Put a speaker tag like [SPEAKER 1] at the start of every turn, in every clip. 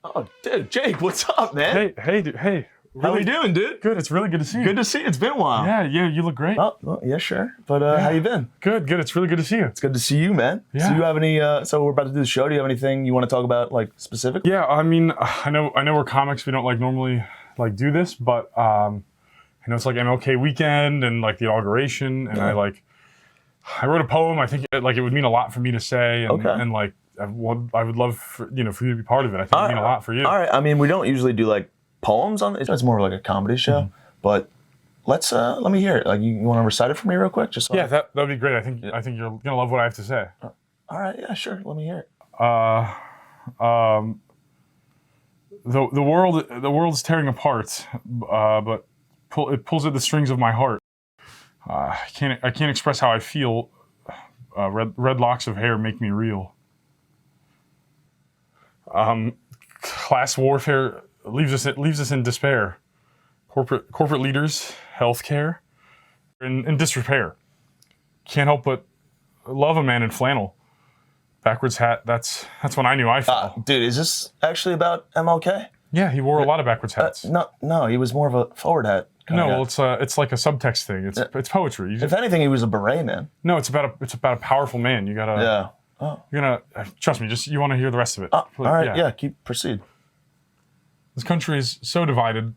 [SPEAKER 1] Oh, dude, Jake, what's up, man?
[SPEAKER 2] Hey, dude, hey.
[SPEAKER 1] Really, how we doing, dude?
[SPEAKER 2] Good. It's really good to see you.
[SPEAKER 1] Good to see you. It's been a while.
[SPEAKER 2] Yeah, you look great.
[SPEAKER 1] Oh, well, yeah, sure. But how you been?
[SPEAKER 2] Good. It's really good to see you.
[SPEAKER 1] It's good to see you, man.
[SPEAKER 2] Yeah.
[SPEAKER 1] So you have any? So we're about to do the show. Do you have anything you want to talk about, like specific?
[SPEAKER 2] Yeah, I mean, I know we're comics. We don't normally do this, but I know it's like MLK weekend and like the inauguration, and I wrote a poem. I think it would mean a lot for me to say, and, and like I would love for you to be part of it. I think it would mean a lot for you.
[SPEAKER 1] All right. I mean, we don't usually do like poems on it. It's more like a comedy show, but let me hear it. Like, you want to recite it for me real quick? Just so
[SPEAKER 2] that'd be great. I think you're gonna love what I have to say.
[SPEAKER 1] All right. Yeah, sure. Let me hear it.
[SPEAKER 2] The world's tearing apart, but it pulls at the strings of my heart. I can't express how I feel. Red locks of hair make me real. Class warfare leaves us in despair. Corporate leaders, healthcare, in disrepair. Can't help but love a man in flannel. Backwards hat. That's when I knew I fell.
[SPEAKER 1] Dude, is this actually about MLK?
[SPEAKER 2] Yeah, he wore a lot of backwards hats.
[SPEAKER 1] No, he was more of a forward hat.
[SPEAKER 2] No, well, it's like a subtext thing. It's poetry.
[SPEAKER 1] If anything, he was a beret man.
[SPEAKER 2] No, it's about a powerful man. You gotta.
[SPEAKER 1] Yeah. Oh.
[SPEAKER 2] You're gonna trust me. You want to hear the rest of it.
[SPEAKER 1] All right. Yeah. Proceed.
[SPEAKER 2] This country is so divided.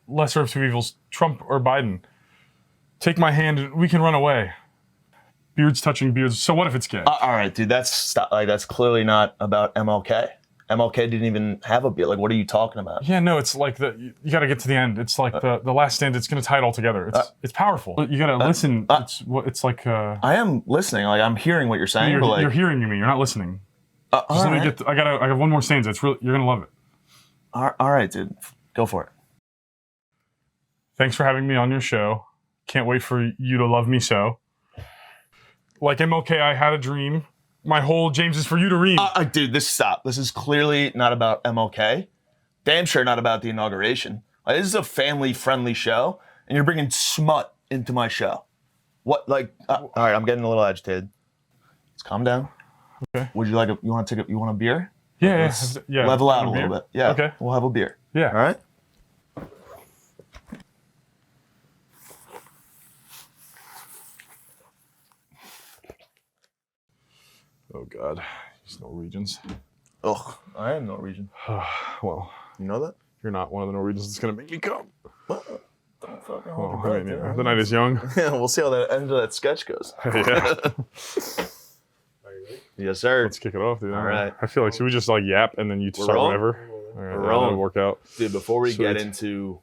[SPEAKER 2] Lesser of two evils: Trump or Biden. Take my hand, and we can run away. Beards touching beards. So what if it's gay?
[SPEAKER 1] All right, dude. That's clearly not about MLK. MLK didn't even have a beard. Like, what are you talking about?
[SPEAKER 2] Yeah, no, it's like you got to get to the end. It's like the last stand. It's going to tie it all together. It's powerful. You got to listen. It's like.
[SPEAKER 1] I am listening. Like, I'm hearing what you're saying.
[SPEAKER 2] You're hearing me. You're not listening. Just let me get. I got one more stanza. You're gonna love it.
[SPEAKER 1] All right, dude. Go for it.
[SPEAKER 2] Thanks for having me on your show. Can't wait for you to love me so. Like MLK, I had a dream. My whole James is for you to read.
[SPEAKER 1] Dude, stop. This is clearly not about MLK. Damn sure not about the inauguration. Like, this is a family-friendly show, and you're bringing smut into my show. What, like? All right, I'm getting a little agitated. Let's calm down.
[SPEAKER 2] Okay.
[SPEAKER 1] Would you like you want a beer?
[SPEAKER 2] Yeah.
[SPEAKER 1] Level out a little bit. Yeah.
[SPEAKER 2] Okay.
[SPEAKER 1] We'll have a beer.
[SPEAKER 2] Yeah.
[SPEAKER 1] All right.
[SPEAKER 2] Oh God, these Norwegians.
[SPEAKER 1] Ugh, I am Norwegian.
[SPEAKER 2] Well,
[SPEAKER 1] you know that?
[SPEAKER 2] You're not one of the Norwegians that's gonna make me come.
[SPEAKER 1] Don't fucking
[SPEAKER 2] hold your breath, yeah. The night is young.
[SPEAKER 1] Yeah, we'll see how the end of that sketch goes.
[SPEAKER 2] Yeah.
[SPEAKER 1] Yes, sir.
[SPEAKER 2] Let's kick it off, dude.
[SPEAKER 1] All right.
[SPEAKER 2] I feel like, should we just yap and then you start whenever? All right, that'll work out.
[SPEAKER 1] Dude, before we get into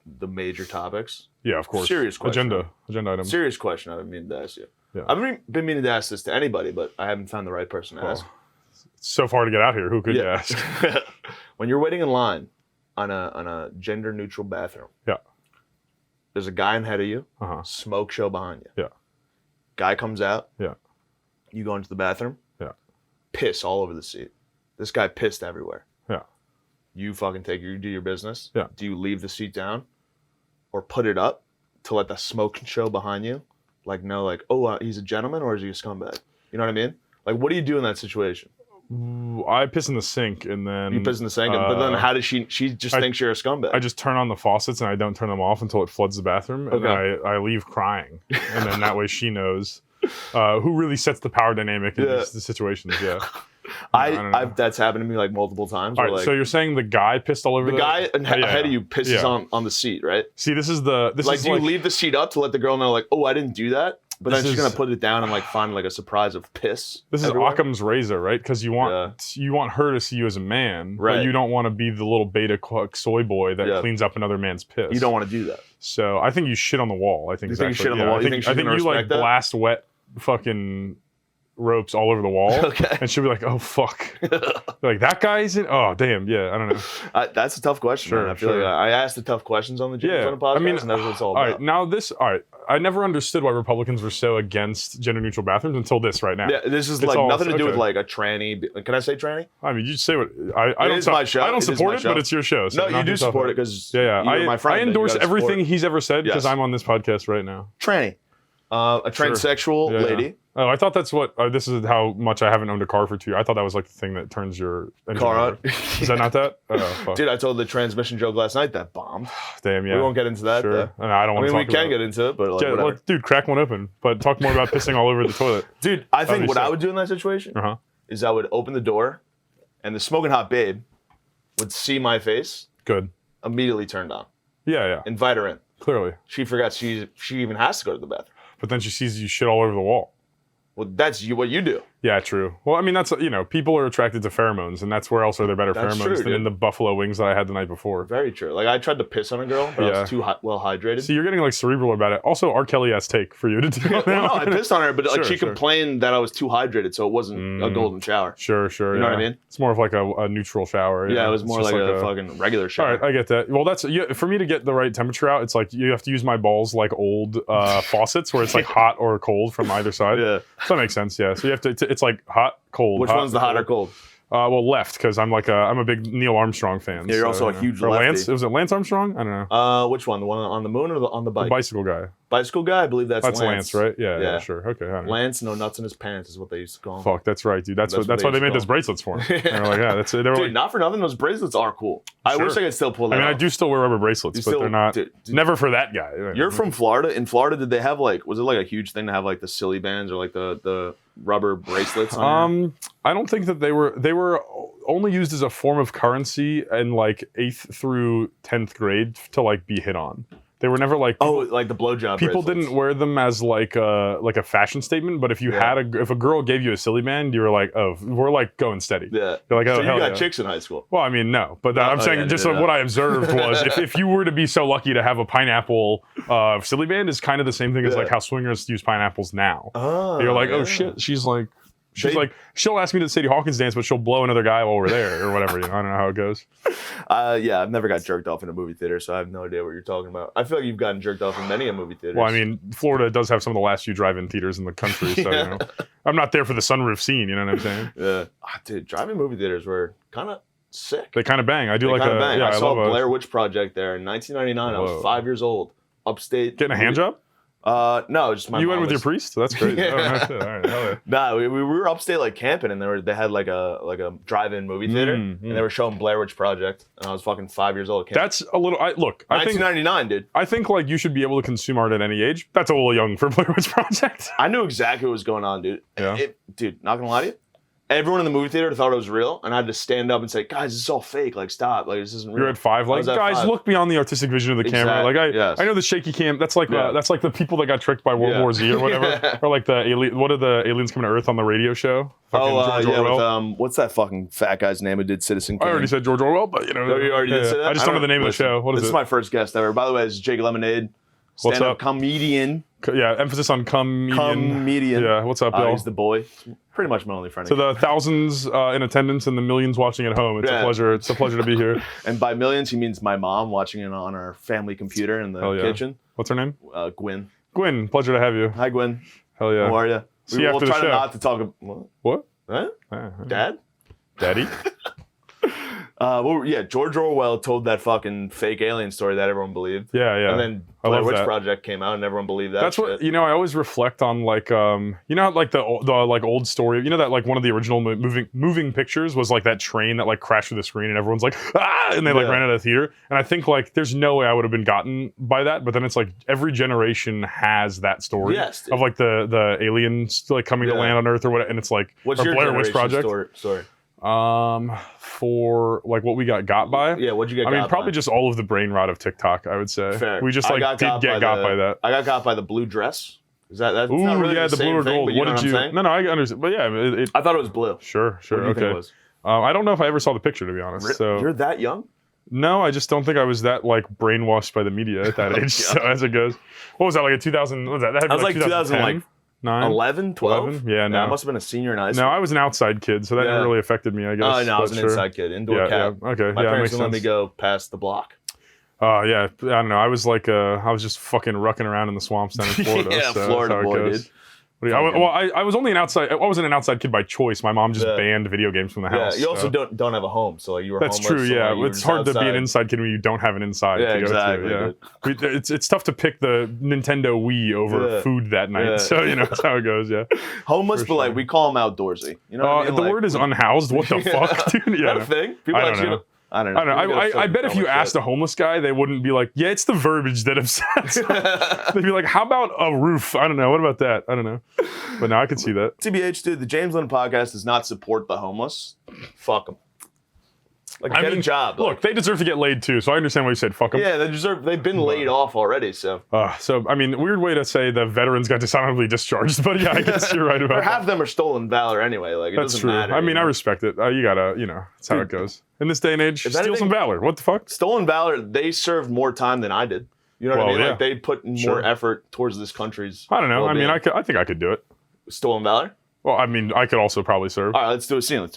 [SPEAKER 1] the major topics.
[SPEAKER 2] Yeah, of course.
[SPEAKER 1] Serious question.
[SPEAKER 2] Agenda item.
[SPEAKER 1] Serious question I've been meaning to ask you.
[SPEAKER 2] Yeah.
[SPEAKER 1] I've been meaning to ask this to anybody, but I haven't found the right person to ask.
[SPEAKER 2] So far to get out here, who could you ask?
[SPEAKER 1] When you're waiting in line on a gender neutral bathroom.
[SPEAKER 2] Yeah.
[SPEAKER 1] There's a guy ahead of you. Smoke show behind you.
[SPEAKER 2] Yeah.
[SPEAKER 1] Guy comes out.
[SPEAKER 2] Yeah.
[SPEAKER 1] You go into the bathroom.
[SPEAKER 2] Yeah.
[SPEAKER 1] Piss all over the seat. This guy pissed everywhere.
[SPEAKER 2] Yeah.
[SPEAKER 1] You fucking do your business.
[SPEAKER 2] Yeah.
[SPEAKER 1] Do you leave the seat down or put it up to let the smoke show behind you? He's a gentleman, or is he a scumbag? You know what I mean? Like, what do you do in that situation?
[SPEAKER 2] I piss in the sink, and then...
[SPEAKER 1] You piss in the sink, but then how does she just thinks you're a scumbag?
[SPEAKER 2] I just turn on the faucets, and I don't turn them off until it floods the bathroom, and then I leave crying. And then that way she knows who really sets the power dynamic in these situations, yeah.
[SPEAKER 1] That's happened to me like multiple times.
[SPEAKER 2] All right, so you're saying the guy pissed all over
[SPEAKER 1] the guy ahead of you pisses on the seat, right?
[SPEAKER 2] See, do you
[SPEAKER 1] leave the seat up to let the girl know, like, oh, I didn't do that? But then she's gonna put it down and find a surprise of piss.
[SPEAKER 2] This is Occam's razor, right? Because you want her to see you as a man, right? But you don't want to be the little beta soy boy that cleans up another man's piss.
[SPEAKER 1] You don't want to do that.
[SPEAKER 2] So I think you shit on the wall. I think
[SPEAKER 1] you think you shit on the wall.
[SPEAKER 2] I think you blast wet fucking ropes all over the wall.
[SPEAKER 1] Okay.
[SPEAKER 2] And she'll be like, oh, fuck. Like, that guy's in? Oh, damn. Yeah, I don't know.
[SPEAKER 1] That's a tough question, man. I feel like I asked the tough questions on the James Lennon podcast, and that's what it's all about.
[SPEAKER 2] All right. I never understood why Republicans were so against gender-neutral bathrooms until this right now.
[SPEAKER 1] Yeah, this is nothing to do with a tranny. Can I say tranny?
[SPEAKER 2] I mean, you say what...
[SPEAKER 1] It's my show.
[SPEAKER 2] I don't support it, but it's your show. So
[SPEAKER 1] no, you do support it because
[SPEAKER 2] you're
[SPEAKER 1] my friend.
[SPEAKER 2] I endorse everything he's ever said because I'm on this podcast right now.
[SPEAKER 1] Tranny. A transsexual
[SPEAKER 2] Yeah,
[SPEAKER 1] lady.
[SPEAKER 2] Yeah. Oh, I thought that's what. This is how much I haven't owned a car for 2 years. I thought that was like the thing that turns your engine
[SPEAKER 1] Car
[SPEAKER 2] over.
[SPEAKER 1] on.
[SPEAKER 2] Is that not that? Oh, fuck.
[SPEAKER 1] Dude, I told the transmission joke last night that bombed.
[SPEAKER 2] Damn, yeah.
[SPEAKER 1] We won't get into that.
[SPEAKER 2] Sure.
[SPEAKER 1] Though.
[SPEAKER 2] No, I don't want to
[SPEAKER 1] I mean,
[SPEAKER 2] talk
[SPEAKER 1] we can
[SPEAKER 2] about
[SPEAKER 1] get into it, but like,
[SPEAKER 2] Yeah,
[SPEAKER 1] whatever.
[SPEAKER 2] well, dude, crack one open. But talk more about pissing all over the toilet.
[SPEAKER 1] Dude, I
[SPEAKER 2] That'd
[SPEAKER 1] think
[SPEAKER 2] be
[SPEAKER 1] what
[SPEAKER 2] sick.
[SPEAKER 1] I would do in that situation
[SPEAKER 2] Uh huh.
[SPEAKER 1] is I would open the door, and the smoking hot babe would see my face,
[SPEAKER 2] Good.
[SPEAKER 1] immediately turned on,
[SPEAKER 2] Yeah, yeah.
[SPEAKER 1] invite her in.
[SPEAKER 2] Clearly.
[SPEAKER 1] She forgets she even has to go to the bathroom.
[SPEAKER 2] But then she sees you shit all over the wall.
[SPEAKER 1] Well, that's what you do.
[SPEAKER 2] Yeah, true. Well, I mean, that's, people are attracted to pheromones, and that's where else are there better
[SPEAKER 1] That's
[SPEAKER 2] pheromones
[SPEAKER 1] true,
[SPEAKER 2] than
[SPEAKER 1] dude.
[SPEAKER 2] in the buffalo wings that I had the night before.
[SPEAKER 1] Very true. Like, I tried to piss on a girl, but I
[SPEAKER 2] Yeah.
[SPEAKER 1] was too well hydrated.
[SPEAKER 2] See, you're getting like cerebral about it. Also, R. Kelly-esque take for you to do.
[SPEAKER 1] Well, no, I pissed on her, but like
[SPEAKER 2] Sure,
[SPEAKER 1] she
[SPEAKER 2] sure.
[SPEAKER 1] complained that I was too hydrated, so it wasn't a golden shower.
[SPEAKER 2] Sure.
[SPEAKER 1] You know
[SPEAKER 2] yeah.
[SPEAKER 1] what I mean?
[SPEAKER 2] It's more of like a neutral shower.
[SPEAKER 1] Yeah, it was more
[SPEAKER 2] It's
[SPEAKER 1] like
[SPEAKER 2] just
[SPEAKER 1] a fucking regular shower.
[SPEAKER 2] All right, I get that. Well, that's for me to get the right temperature out. It's like you have to use my balls like old faucets, where it's like hot or cold from either side.
[SPEAKER 1] Yeah.
[SPEAKER 2] So that makes sense. Yeah. So you have to. It's like hot, cold.
[SPEAKER 1] Which one's the hot or cold?
[SPEAKER 2] Well, left, because I'm I'm a big Neil Armstrong fan.
[SPEAKER 1] Yeah, you're also a huge
[SPEAKER 2] or Lance.
[SPEAKER 1] lefty.
[SPEAKER 2] Was it Lance Armstrong? I don't know.
[SPEAKER 1] Which one? The one on the moon or on the
[SPEAKER 2] The
[SPEAKER 1] bike?
[SPEAKER 2] bicycle guy.
[SPEAKER 1] Bicycle guy? I believe that's
[SPEAKER 2] Lance, right? Yeah, sure. Okay. I don't know.
[SPEAKER 1] Lance, no nuts in his pants is what they used to call him.
[SPEAKER 2] Fuck, that's right, dude. That's
[SPEAKER 1] That's
[SPEAKER 2] why
[SPEAKER 1] what
[SPEAKER 2] they
[SPEAKER 1] they
[SPEAKER 2] made
[SPEAKER 1] used
[SPEAKER 2] those
[SPEAKER 1] to
[SPEAKER 2] bracelets for him. They were like, yeah, that's it. They were
[SPEAKER 1] Dude,
[SPEAKER 2] like,
[SPEAKER 1] not for nothing, those bracelets are cool. I
[SPEAKER 2] Sure.
[SPEAKER 1] wish I could still pull that
[SPEAKER 2] I mean, I
[SPEAKER 1] off.
[SPEAKER 2] do still wear rubber bracelets,
[SPEAKER 1] You
[SPEAKER 2] but
[SPEAKER 1] still-
[SPEAKER 2] they're not.
[SPEAKER 1] dude,
[SPEAKER 2] Never for that guy.
[SPEAKER 1] You're from Florida. In Florida, did they have was it like a huge thing to have like the silly bands or like the rubber bracelets on your-
[SPEAKER 2] I don't think that they were only used as a form of currency in like 8th through 10th grade to like be hit on. They were never like
[SPEAKER 1] like the blowjob
[SPEAKER 2] people
[SPEAKER 1] bracelets.
[SPEAKER 2] didn't wear them as like a fashion statement, but if you if a girl gave you a silly band, you were like, oh, we're like going steady.
[SPEAKER 1] Yeah.
[SPEAKER 2] You're like, oh,
[SPEAKER 1] so you
[SPEAKER 2] hell
[SPEAKER 1] got
[SPEAKER 2] yeah.
[SPEAKER 1] chicks in high school.
[SPEAKER 2] Well, I mean, no, but I'm saying
[SPEAKER 1] yeah,
[SPEAKER 2] just
[SPEAKER 1] no.
[SPEAKER 2] what I observed was if you were to be so lucky to have a pineapple silly band, is kind of the same thing as
[SPEAKER 1] Yeah.
[SPEAKER 2] like how swingers use pineapples now.
[SPEAKER 1] Oh,
[SPEAKER 2] You're like, oh
[SPEAKER 1] yeah.
[SPEAKER 2] shit, she's like, she'll ask me to the Sadie Hawkins dance, but she'll blow another guy while we're there or whatever. I don't know how it goes.
[SPEAKER 1] Yeah, I've never got jerked off in a movie theater, so I have no idea what you're talking about. I feel like you've gotten jerked off in many a movie theater.
[SPEAKER 2] Well, I mean, Florida does have some of the last few drive-in theaters in the country, so I'm not there for the sunroof scene. You know what I'm saying?
[SPEAKER 1] yeah, dude, driving movie theaters were kind of sick.
[SPEAKER 2] They kind of bang. I do
[SPEAKER 1] They
[SPEAKER 2] like
[SPEAKER 1] kinda
[SPEAKER 2] a.
[SPEAKER 1] bang.
[SPEAKER 2] Yeah,
[SPEAKER 1] I saw
[SPEAKER 2] love
[SPEAKER 1] Blair Witch Project there in 1999. I
[SPEAKER 2] Whoa.
[SPEAKER 1] was 5 years old, upstate.
[SPEAKER 2] Getting a hand job.
[SPEAKER 1] No, just my
[SPEAKER 2] You
[SPEAKER 1] mom
[SPEAKER 2] went with your
[SPEAKER 1] was-
[SPEAKER 2] priest? That's great.
[SPEAKER 1] Yeah.
[SPEAKER 2] Oh, no shit. All right, hell yeah.
[SPEAKER 1] Nah, we were upstate like camping, and they had like a drive-in movie theater, and they were showing Blair Witch Project, and I was fucking 5 years old.
[SPEAKER 2] That's a little. I think
[SPEAKER 1] 1999, dude.
[SPEAKER 2] I think like you should be able to consume art at any age. That's a little young for Blair Witch Project.
[SPEAKER 1] I knew exactly what was going on, dude.
[SPEAKER 2] Yeah.
[SPEAKER 1] Dude, not gonna lie to you. Everyone in the movie theater thought it was real, and I had to stand up and say, "Guys, this is all fake. Like, stop. Like, this isn't real."
[SPEAKER 2] You're at 5,
[SPEAKER 1] I
[SPEAKER 2] like
[SPEAKER 1] was at
[SPEAKER 2] guys,
[SPEAKER 1] 5.
[SPEAKER 2] look beyond the artistic vision of the camera.
[SPEAKER 1] Exactly,
[SPEAKER 2] Like
[SPEAKER 1] yes.
[SPEAKER 2] I know the shaky cam. That's like
[SPEAKER 1] Yeah.
[SPEAKER 2] the people that got tricked by World
[SPEAKER 1] Yeah.
[SPEAKER 2] War Z or whatever,
[SPEAKER 1] Yeah.
[SPEAKER 2] or like the alien. What are the aliens coming to Earth on the radio show? Fucking George
[SPEAKER 1] Yeah,
[SPEAKER 2] Orwell.
[SPEAKER 1] with, what's that fucking fat guy's name who did Citizen
[SPEAKER 2] I
[SPEAKER 1] Kane?
[SPEAKER 2] already said George Orwell, but
[SPEAKER 1] Oh, you already did say that?
[SPEAKER 2] I just don't know the name of the show. What is
[SPEAKER 1] this
[SPEAKER 2] it?
[SPEAKER 1] is my first guest ever. By the way, this is Jake Lemonade.
[SPEAKER 2] What's
[SPEAKER 1] Stand-up
[SPEAKER 2] up?
[SPEAKER 1] comedian.
[SPEAKER 2] Yeah, emphasis on comedian.
[SPEAKER 1] Comedian.
[SPEAKER 2] Yeah, what's up, Bill?
[SPEAKER 1] He's the boy. Pretty much my only friend.
[SPEAKER 2] To the thousands in attendance and the millions watching at home, it's a
[SPEAKER 1] Yeah.
[SPEAKER 2] pleasure. It's a pleasure to be here.
[SPEAKER 1] And by millions, he means my mom watching it on our family computer in the
[SPEAKER 2] Hell yeah.
[SPEAKER 1] kitchen.
[SPEAKER 2] What's her name?
[SPEAKER 1] Gwyn.
[SPEAKER 2] Gwyn. Pleasure to have you.
[SPEAKER 1] Hi, Gwyn.
[SPEAKER 2] Hell yeah.
[SPEAKER 1] How are you?
[SPEAKER 2] See you
[SPEAKER 1] We'll
[SPEAKER 2] after the
[SPEAKER 1] try
[SPEAKER 2] show.
[SPEAKER 1] not to talk. What?
[SPEAKER 2] What?
[SPEAKER 1] Huh? Dad?
[SPEAKER 2] Daddy?
[SPEAKER 1] George Orwell told that fucking fake alien story that everyone believed.
[SPEAKER 2] Yeah, yeah.
[SPEAKER 1] And then
[SPEAKER 2] I
[SPEAKER 1] Blair
[SPEAKER 2] love
[SPEAKER 1] Witch
[SPEAKER 2] that.
[SPEAKER 1] Project came out and everyone believed that.
[SPEAKER 2] That's
[SPEAKER 1] shit.
[SPEAKER 2] what I always reflect on, like how, like the like old story. You know that like one of the original moving pictures was like that train that like crashed through the screen and everyone's like and they like
[SPEAKER 1] Yeah.
[SPEAKER 2] ran out of the theater. And I think like there's no way I would have been gotten by that. But then it's like every generation has that story
[SPEAKER 1] Yes, dude.
[SPEAKER 2] of like the aliens like coming to
[SPEAKER 1] Yeah.
[SPEAKER 2] land on Earth or whatever. And it's like
[SPEAKER 1] What's
[SPEAKER 2] or
[SPEAKER 1] your
[SPEAKER 2] Blair Witch
[SPEAKER 1] generation
[SPEAKER 2] Project.
[SPEAKER 1] story?
[SPEAKER 2] For like what we got by.
[SPEAKER 1] Yeah, what'd you get
[SPEAKER 2] I mean,
[SPEAKER 1] got
[SPEAKER 2] probably
[SPEAKER 1] by?
[SPEAKER 2] just all of the brain rot of TikTok. I would say.
[SPEAKER 1] Fair.
[SPEAKER 2] We just
[SPEAKER 1] I
[SPEAKER 2] like
[SPEAKER 1] got
[SPEAKER 2] did get got by that.
[SPEAKER 1] I got by the blue dress. Is that's
[SPEAKER 2] Ooh,
[SPEAKER 1] not really
[SPEAKER 2] yeah,
[SPEAKER 1] the
[SPEAKER 2] the
[SPEAKER 1] same
[SPEAKER 2] blue or
[SPEAKER 1] thing,
[SPEAKER 2] gold.
[SPEAKER 1] but you
[SPEAKER 2] What
[SPEAKER 1] know
[SPEAKER 2] did
[SPEAKER 1] I'm
[SPEAKER 2] you?
[SPEAKER 1] saying?
[SPEAKER 2] No, I understand. But yeah,
[SPEAKER 1] I thought it was blue.
[SPEAKER 2] Sure.
[SPEAKER 1] What do you think
[SPEAKER 2] Okay.
[SPEAKER 1] it was?
[SPEAKER 2] I don't know if I ever saw the picture, to be honest. So
[SPEAKER 1] You're that young?
[SPEAKER 2] no, I just don't think I was that like brainwashed by the media at that age. So as it goes, what was that like a 2000? What was that? That had to
[SPEAKER 1] I
[SPEAKER 2] be
[SPEAKER 1] was like 2000, like
[SPEAKER 2] 9,
[SPEAKER 1] 11, 12?
[SPEAKER 2] 11? Yeah, no.
[SPEAKER 1] I must have been a senior in high school.
[SPEAKER 2] No, I was an outside kid, so that
[SPEAKER 1] Yeah.
[SPEAKER 2] never really affected me. I guess.
[SPEAKER 1] Oh, no, I was
[SPEAKER 2] but
[SPEAKER 1] an
[SPEAKER 2] sure.
[SPEAKER 1] inside kid, indoor
[SPEAKER 2] Yeah,
[SPEAKER 1] cat.
[SPEAKER 2] yeah. Okay,
[SPEAKER 1] My
[SPEAKER 2] yeah,
[SPEAKER 1] parents
[SPEAKER 2] makes
[SPEAKER 1] didn't let me
[SPEAKER 2] sense.
[SPEAKER 1] go past the block.
[SPEAKER 2] Yeah, I don't know. I was like, I was just fucking rucking around in the swamps down in Florida.
[SPEAKER 1] Yeah,
[SPEAKER 2] so
[SPEAKER 1] Florida
[SPEAKER 2] that's how it
[SPEAKER 1] boy,
[SPEAKER 2] goes.
[SPEAKER 1] dude.
[SPEAKER 2] I was only an outside. I wasn't an outside kid by choice. My mom just banned video games from the house.
[SPEAKER 1] Yeah, you also don't have a home, so like you were.
[SPEAKER 2] That's
[SPEAKER 1] homeless,
[SPEAKER 2] true.
[SPEAKER 1] so,
[SPEAKER 2] Yeah,
[SPEAKER 1] like,
[SPEAKER 2] it's hard to be an inside kid when you don't have an inside.
[SPEAKER 1] Yeah,
[SPEAKER 2] to go
[SPEAKER 1] exactly.
[SPEAKER 2] To. Yeah, it's tough to pick the Nintendo Wii over food that night.
[SPEAKER 1] Yeah.
[SPEAKER 2] So that's how it goes. Yeah,
[SPEAKER 1] homeless, but like we call them outdoorsy. You know, what I mean?
[SPEAKER 2] The word is unhoused. What the fuck, dude? Yeah,
[SPEAKER 1] that a thing. People
[SPEAKER 2] I don't know.
[SPEAKER 1] I don't know.
[SPEAKER 2] I bet if you asked a homeless guy, they wouldn't be like, yeah, it's the verbiage that upsets. They'd be like, how about a roof? I don't know. What about that? I don't know. But now I can see that.
[SPEAKER 1] TBH, dude, the James Lennon podcast does not support the homeless. Fuck them. Like, get a job.
[SPEAKER 2] Look, they deserve to get laid too, so I understand why you said fuck them.
[SPEAKER 1] Yeah, they've been laid off already, so.
[SPEAKER 2] I mean, weird way to say the veterans got dishonorably discharged, but yeah, I guess you're right about that.
[SPEAKER 1] Half of them are stolen valor anyway. Like,
[SPEAKER 2] That's
[SPEAKER 1] doesn't
[SPEAKER 2] true.
[SPEAKER 1] matter.
[SPEAKER 2] I mean, I respect it. You gotta, that's how it goes. In this day and age, steal some valor. What the fuck?
[SPEAKER 1] Stolen valor, they served more time than I did. You know what I mean?
[SPEAKER 2] Yeah.
[SPEAKER 1] Like, they put more effort towards this country's.
[SPEAKER 2] I don't know.
[SPEAKER 1] well-being.
[SPEAKER 2] I mean, I think I could do it.
[SPEAKER 1] Stolen valor?
[SPEAKER 2] Well, I mean, I could also probably serve.
[SPEAKER 1] All right, let's do a scene.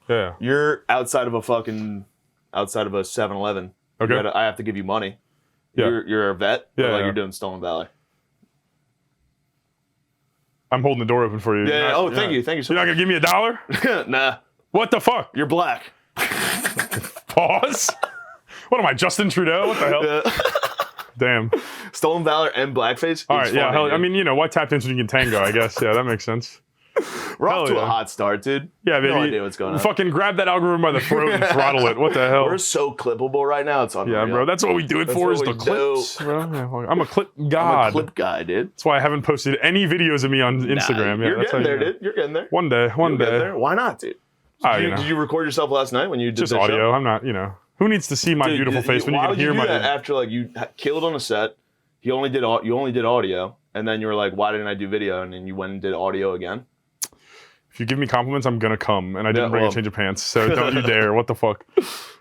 [SPEAKER 2] Yeah.
[SPEAKER 1] You're outside of a 7-Eleven.
[SPEAKER 2] Okay.
[SPEAKER 1] I have to give you money.
[SPEAKER 2] Yeah.
[SPEAKER 1] You're a vet.
[SPEAKER 2] Yeah,
[SPEAKER 1] But like
[SPEAKER 2] yeah.
[SPEAKER 1] you're doing stolen valor.
[SPEAKER 2] I'm holding the door open for you.
[SPEAKER 1] Yeah. Oh, thank you. Thank you so
[SPEAKER 2] You're not gonna give me $1?
[SPEAKER 1] Nah.
[SPEAKER 2] What the fuck?
[SPEAKER 1] You're black.
[SPEAKER 2] Pause. What am I, Justin Trudeau? What the hell?
[SPEAKER 1] Yeah.
[SPEAKER 2] Damn.
[SPEAKER 1] Stolen valor and blackface.
[SPEAKER 2] All right. Yeah.
[SPEAKER 1] Funny,
[SPEAKER 2] I mean, why tap dancing when you can tango? I guess. Yeah, that makes sense.
[SPEAKER 1] we're off to
[SPEAKER 2] yeah.
[SPEAKER 1] a hot start, dude.
[SPEAKER 2] Yeah, baby.
[SPEAKER 1] No idea what's going on.
[SPEAKER 2] Fucking grab that algorithm by the throat and throttle it. What the hell?
[SPEAKER 1] We're so clippable right now. It's unreal.
[SPEAKER 2] Yeah, bro. That's what we do it for. Is
[SPEAKER 1] what
[SPEAKER 2] the
[SPEAKER 1] we
[SPEAKER 2] clips,
[SPEAKER 1] do.
[SPEAKER 2] bro. Yeah, I'm a clip god.
[SPEAKER 1] I'm a clip guy, dude.
[SPEAKER 2] That's why I haven't posted any videos of me on Instagram.
[SPEAKER 1] You're
[SPEAKER 2] that's
[SPEAKER 1] getting
[SPEAKER 2] how
[SPEAKER 1] there, dude. You're getting there.
[SPEAKER 2] One day.
[SPEAKER 1] You'll get there. Why not, dude? Did you record yourself last night when you did
[SPEAKER 2] just
[SPEAKER 1] the
[SPEAKER 2] audio?
[SPEAKER 1] show?
[SPEAKER 2] I'm not. Who needs to see my beautiful face when you
[SPEAKER 1] why
[SPEAKER 2] can
[SPEAKER 1] would
[SPEAKER 2] hear
[SPEAKER 1] do
[SPEAKER 2] my?
[SPEAKER 1] that after like you killed on a set? You only did audio, and then you were like, "Why didn't I do video?" And then you went and did audio again.
[SPEAKER 2] If you give me compliments, I'm gonna come, and I didn't bring a change of pants, so don't you dare. What the fuck?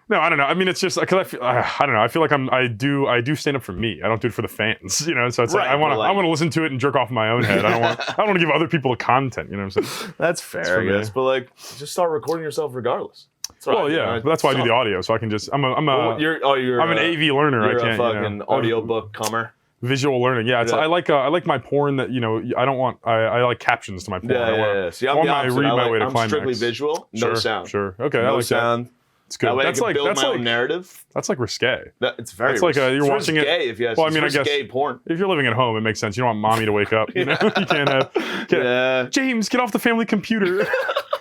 [SPEAKER 2] No, I don't know. I mean, it's just because I don't know. I feel like I do stand up for me. I don't do it for the fans, So it's like I want to listen to it and jerk off in my own head. I don't want to give other people the content. You know what I'm saying?
[SPEAKER 1] That's fair, I guess. But like, just start recording yourself regardless.
[SPEAKER 2] Well, yeah, but that's why I do the audio, so I can just. I'm an AV learner.
[SPEAKER 1] You're
[SPEAKER 2] I can't.
[SPEAKER 1] a fucking audiobook comer.
[SPEAKER 2] Visual learning, yeah. I like my porn that I don't want. I like captions to my porn.
[SPEAKER 1] Yeah. See, I'm the opposite. I'm strictly visual, no sound.
[SPEAKER 2] Sure. Okay.
[SPEAKER 1] No
[SPEAKER 2] I like
[SPEAKER 1] sound.
[SPEAKER 2] That. It's good.
[SPEAKER 1] That way I can build my own narrative.
[SPEAKER 2] That's like risque.
[SPEAKER 1] It's very.
[SPEAKER 2] It's like you're watching it.
[SPEAKER 1] If you ask.
[SPEAKER 2] Well, I mean, I guess
[SPEAKER 1] gay porn.
[SPEAKER 2] If you're living at home, it makes sense. You don't want mommy to wake up. You can't have. James, get off the family computer.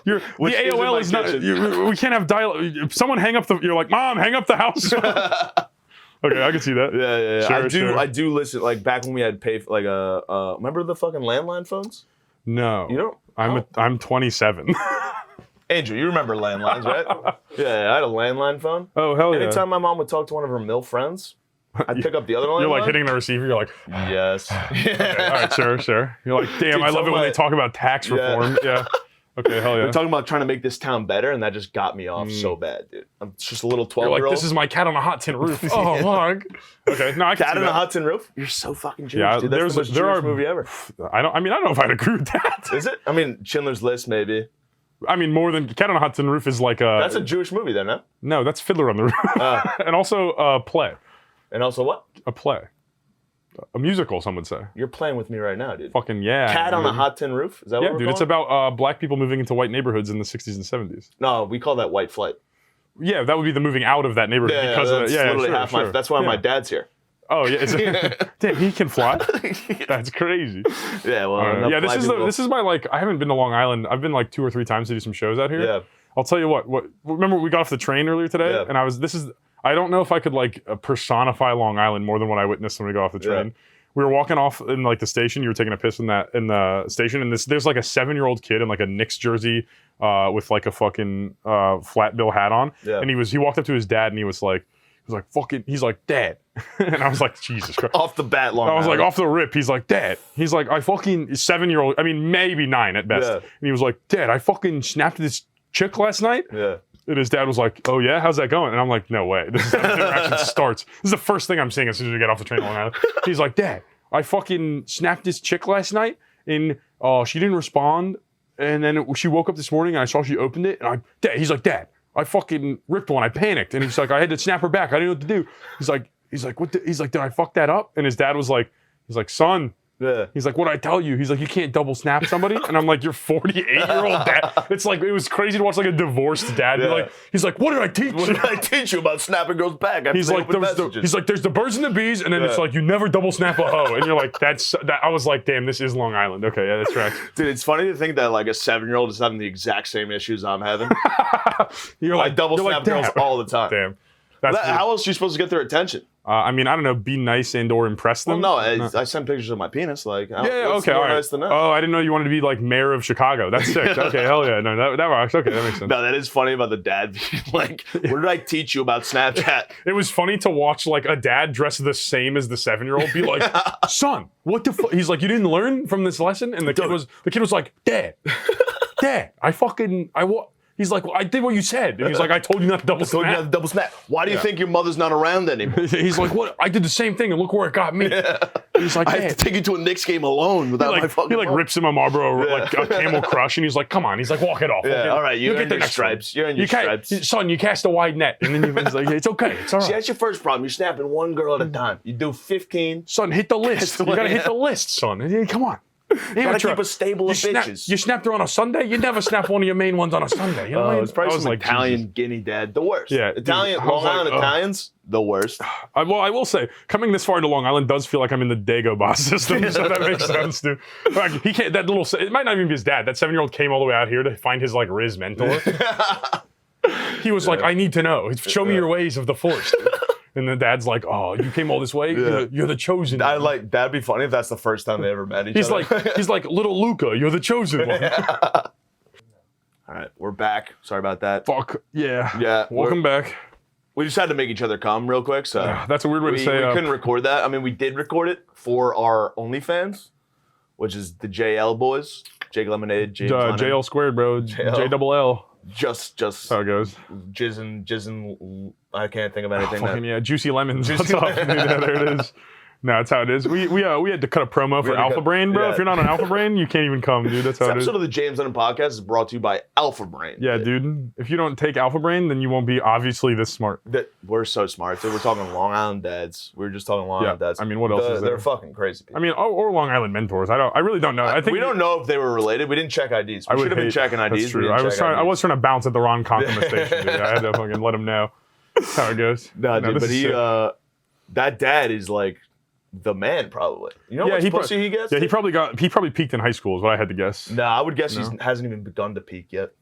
[SPEAKER 2] The AOL is not. We can't have dial. If someone hang up you're like, Mom, hang up the house. Okay, I can see that.
[SPEAKER 1] Yeah.
[SPEAKER 2] Sure.
[SPEAKER 1] I do listen. Like back when we had remember the fucking landline phones?
[SPEAKER 2] No.
[SPEAKER 1] You don't?
[SPEAKER 2] I'm 27.
[SPEAKER 1] Andrew, you remember landlines, right? Yeah, I had a landline phone.
[SPEAKER 2] Oh, hell yeah.
[SPEAKER 1] Anytime my mom would talk to one of her MILF friends, I'd pick up the other landline.
[SPEAKER 2] You're like hitting the receiver. You're like,
[SPEAKER 1] yes.
[SPEAKER 2] Okay, all right, sure. You're like, damn, I love it when they talk about tax reform. Yeah. Okay, hell yeah.
[SPEAKER 1] They're talking about trying to make this town better, and that just got me off so bad, dude. I'm just a little 12-year-old.
[SPEAKER 2] You're like, this is my cat on a hot tin roof. Oh, fuck. Okay, no, I can
[SPEAKER 1] Cat
[SPEAKER 2] see
[SPEAKER 1] on
[SPEAKER 2] that.
[SPEAKER 1] a hot tin roof? You're so fucking Jewish,
[SPEAKER 2] yeah,
[SPEAKER 1] dude. That's the most Jewish movie ever.
[SPEAKER 2] I don't know if I'd agree with that.
[SPEAKER 1] Is it? I mean, Schindler's List, maybe.
[SPEAKER 2] I mean, more than Cat on a Hot Tin Roof is like a...
[SPEAKER 1] That's a Jewish movie then, huh?
[SPEAKER 2] No, that's Fiddler on the Roof. And also a play.
[SPEAKER 1] And also what?
[SPEAKER 2] A play. A musical, some would say.
[SPEAKER 1] You're playing with me right now, dude.
[SPEAKER 2] Fucking yeah.
[SPEAKER 1] Cat on a Hot Tin Roof? Is that what we're
[SPEAKER 2] dude, it's about black people moving into white neighborhoods in the 60s and 70s.
[SPEAKER 1] No, we call that white flight.
[SPEAKER 2] Yeah, that would be the moving out of that neighborhood because of
[SPEAKER 1] that's literally half my... That's why my dad's here.
[SPEAKER 2] Oh yeah, damn, he can fly. That's crazy.
[SPEAKER 1] Yeah, well,
[SPEAKER 2] yeah. This is my like. I haven't been to Long Island. I've been like 2 or 3 times to do some shows out here.
[SPEAKER 1] Yeah.
[SPEAKER 2] I'll tell you what. Remember we got off the train earlier today,
[SPEAKER 1] Yeah.
[SPEAKER 2] and I don't know if I could like personify Long Island more than what I witnessed when we got off the train.
[SPEAKER 1] Yeah.
[SPEAKER 2] We were walking off in like the station. You were taking a piss in the station, and there's like a 7-year-old kid in like a Knicks jersey with like a fucking flat bill hat on,
[SPEAKER 1] Yeah.
[SPEAKER 2] and he walked up to his dad and he was like fucking. He's like, Dad. And I was like, Jesus Christ.
[SPEAKER 1] Off the bat, Long Island.
[SPEAKER 2] I was like, off the rip. He's like, Dad. He's like, I fucking 7-year-old. I mean, maybe 9 at best.
[SPEAKER 1] Yeah.
[SPEAKER 2] And he was like, Dad, I fucking snapped this chick last night.
[SPEAKER 1] Yeah.
[SPEAKER 2] And his dad was like, oh yeah, how's that going? And I'm like, no way. This is how the interaction starts. This is the first thing I'm seeing as soon as we get off the train in Long Island. He's like, Dad, I fucking snapped this chick last night and she didn't respond. And then she woke up this morning and I saw she opened it. And he's like, Dad, I fucking ripped one. I panicked. And he's like, I had to snap her back. I didn't know what to do. He's like, what? He's like, did I fuck that up? And his dad was like, son,
[SPEAKER 1] Yeah.
[SPEAKER 2] He's like, what did I tell you? He's like, you can't double snap somebody. And I'm like, you're 48-year-old dad. It's like, it was crazy to watch like a divorced dad.
[SPEAKER 1] Yeah.
[SPEAKER 2] He's like, what did I teach you?
[SPEAKER 1] What did I teach you about snapping girls back?
[SPEAKER 2] He's like, there's the birds and the bees, and then it's like, you never double snap a hoe. And you're like, that. I was like, damn, this is Long Island. Okay, yeah, that's right.
[SPEAKER 1] Dude, it's funny to think that like a 7-year-old is having the exact same issues I'm having.
[SPEAKER 2] You're like,
[SPEAKER 1] I double snap girls all the time.
[SPEAKER 2] Damn.
[SPEAKER 1] How else are you supposed to get their attention?
[SPEAKER 2] I mean, I don't know, be nice and or impress them.
[SPEAKER 1] Well, no, I send pictures of my penis. Like,
[SPEAKER 2] okay, all right.
[SPEAKER 1] Nice than that?
[SPEAKER 2] Oh, I didn't know you wanted to be like mayor of Chicago. That's sick. Okay, hell yeah. No, that works. Okay, that makes sense.
[SPEAKER 1] No, that is funny about the dad being like, what did I teach you about Snapchat?
[SPEAKER 2] It was funny to watch like a dad dressed the same as the 7-year-old be like, son, what the fuck? He's like, you didn't learn from this lesson? And the kid was like, Dad, He's like, well, I did what you said. And he's like, I told you not to double snap.
[SPEAKER 1] I told you not to double snap. Why do you think your mother's not around anymore?
[SPEAKER 2] He's like, what? I did the same thing and look where it got me. Yeah. He's like,
[SPEAKER 1] I have to take you to a Knicks game alone without my fucking
[SPEAKER 2] He rips him a Marlboro, like a Camel Crush, and he's like, come on. He's like, walk it off.
[SPEAKER 1] Yeah, all right, you get the stripes. You're in your stripes.
[SPEAKER 2] Son, you cast a wide net. And then he's like, it's okay. It's all right.
[SPEAKER 1] See, that's your first problem. You're snapping one girl at a time. You do 15.
[SPEAKER 2] Son, hit the list. You got to hit the list, son. Come on.
[SPEAKER 1] You gotta keep a stable of bitches.
[SPEAKER 2] You snapped her on a Sunday? You never snap one of your main ones on a Sunday. You know what I mean?
[SPEAKER 1] It's probably some like Italian guinea dad. The worst.
[SPEAKER 2] Yeah.
[SPEAKER 1] Long Island Italians, the worst.
[SPEAKER 2] I will say, coming this far to Long Island does feel like I'm in the Dagobah system, so that makes sense, dude. Like, he can't, it might not even be his dad. That 7-year-old came all the way out here to find his like Riz mentor. He was like, I need to know. Show me your ways of the Force. And the dad's like, oh, you came all this way? Yeah. You're the chosen one.
[SPEAKER 1] That'd be funny if that's the first time they ever met each other.
[SPEAKER 2] He's like, little Luca, you're the chosen one.
[SPEAKER 1] All right, we're back. Sorry about that.
[SPEAKER 2] Fuck. Yeah.
[SPEAKER 1] Yeah.
[SPEAKER 2] Welcome back.
[SPEAKER 1] We just had to make each other come real quick. So
[SPEAKER 2] that's a weird way to say.
[SPEAKER 1] We couldn't record that. I mean, we did record it for our OnlyFans, which is the JL boys. Jake Lemonade, James
[SPEAKER 2] JL squared, bro. JLL.
[SPEAKER 1] Just
[SPEAKER 2] how it goes.
[SPEAKER 1] Jizzin'. I can't think of anything.
[SPEAKER 2] Yeah, juicy lemons. What's up? Yeah, there it is. No, that's how it is. We had to cut a promo for Alpha Brain, bro. Yeah. If you're not on Alpha Brain, you can't even come, dude. That's how it is.
[SPEAKER 1] This episode of the James Lennon podcast is brought to you by Alpha Brain.
[SPEAKER 2] Yeah, dude. If you don't take Alpha Brain, then you won't be obviously this smart.
[SPEAKER 1] We're so smart. So we're talking Long Island dads. We were just talking Long Island dads.
[SPEAKER 2] I mean, what else is there?
[SPEAKER 1] They're fucking crazy people.
[SPEAKER 2] I mean, or Long Island mentors. I really don't know. I think
[SPEAKER 1] we don't know if they were related. We didn't check IDs. We should have been checking IDs.
[SPEAKER 2] That's true. I was trying to bounce at the wrong Concom station, dude. I had to fucking let him know. That's how it goes.
[SPEAKER 1] No, dude, but that dad is like the man, probably. You know what pussy he gets?
[SPEAKER 2] Yeah, he probably peaked in high school is what I had to guess.
[SPEAKER 1] No, I would guess he hasn't even begun to peak yet.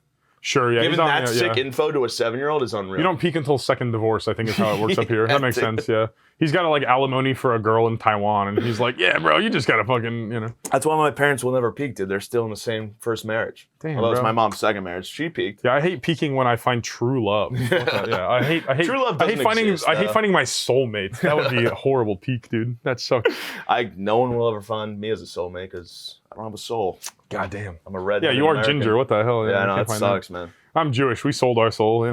[SPEAKER 2] Sure, yeah.
[SPEAKER 1] Giving that sick info to a 7-year-old is unreal.
[SPEAKER 2] You don't peak until second divorce, I think is how it works up here. That makes sense, yeah. He's got like alimony for a girl in Taiwan, and he's like, yeah, bro, you just gotta fucking,
[SPEAKER 1] That's why my parents will never peak, dude. They're still in the same first marriage.
[SPEAKER 2] Damn,
[SPEAKER 1] although it's my mom's second marriage. She peaked.
[SPEAKER 2] Yeah, I hate peaking when I find true love. Yeah, I hate
[SPEAKER 1] true love doesn't exist,
[SPEAKER 2] I hate finding my soulmate. That would be a horrible peak, dude. That sucks.
[SPEAKER 1] No one will ever find me as a soulmate because I don't have a soul.
[SPEAKER 2] God damn.
[SPEAKER 1] I'm a red.
[SPEAKER 2] Yeah, you are
[SPEAKER 1] American.
[SPEAKER 2] ginger. What the hell?
[SPEAKER 1] Yeah, no, it sucks, man.
[SPEAKER 2] I'm Jewish. We sold our soul.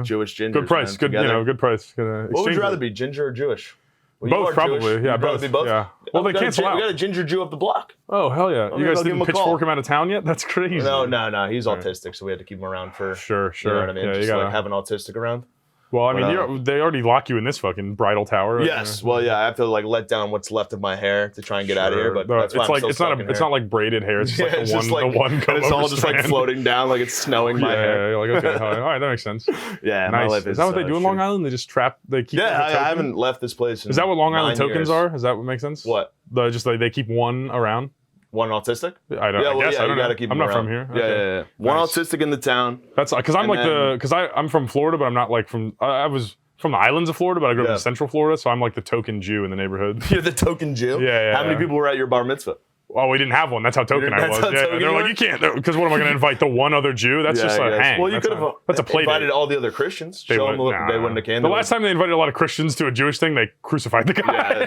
[SPEAKER 1] Jewish ginger.
[SPEAKER 2] Good price.
[SPEAKER 1] Man,
[SPEAKER 2] good price.
[SPEAKER 1] What would you rather be, ginger or Jewish?
[SPEAKER 2] Well, both, probably. Jewish. Yeah, both.
[SPEAKER 1] Yeah.
[SPEAKER 2] Well, they cancel out.
[SPEAKER 1] We got a ginger Jew up the block.
[SPEAKER 2] Oh, hell yeah. You guys didn't pitchfork him out of town yet? That's crazy.
[SPEAKER 1] No. He's autistic, so we had to keep him around for...
[SPEAKER 2] Sure.
[SPEAKER 1] You know what I mean?
[SPEAKER 2] Yeah,
[SPEAKER 1] just like have an autistic around.
[SPEAKER 2] Well, I mean, they already lock you in this fucking bridal tower.
[SPEAKER 1] Yes. Well, yeah, I have to like let down what's left of my hair to try and get out of here. But that's why
[SPEAKER 2] it's not like braided hair. It's just the one.
[SPEAKER 1] It's all just like floating down, like it's snowing my hair.
[SPEAKER 2] Yeah, like okay, all right, that makes sense.
[SPEAKER 1] Yeah,
[SPEAKER 2] nice.
[SPEAKER 1] My life
[SPEAKER 2] is that what they do in Long Island? They just trap. They keep.
[SPEAKER 1] Yeah, I haven't left this place.
[SPEAKER 2] Is that what Long Island tokens are? Is that what makes sense?
[SPEAKER 1] What?
[SPEAKER 2] They keep one around.
[SPEAKER 1] One autistic?
[SPEAKER 2] I don't. I guess I don't know. I'm not from here.
[SPEAKER 1] Yeah. One autistic in the town.
[SPEAKER 2] That's because I'm from Florida, but I'm not like from. I was from the islands of Florida, but I grew up in Central Florida, so I'm like the token Jew in the neighborhood.
[SPEAKER 1] You're the token Jew?
[SPEAKER 2] Yeah.
[SPEAKER 1] How many people were at your bar mitzvah?
[SPEAKER 2] Oh, we didn't have one. That's how token I was. They're like, you can't, because what am I going to invite the one other Jew? That's just a hang.
[SPEAKER 1] Well, you could have invited all the other Christians. They wouldn't have came.
[SPEAKER 2] The last time they invited a lot of Christians to a Jewish thing, they crucified the guy.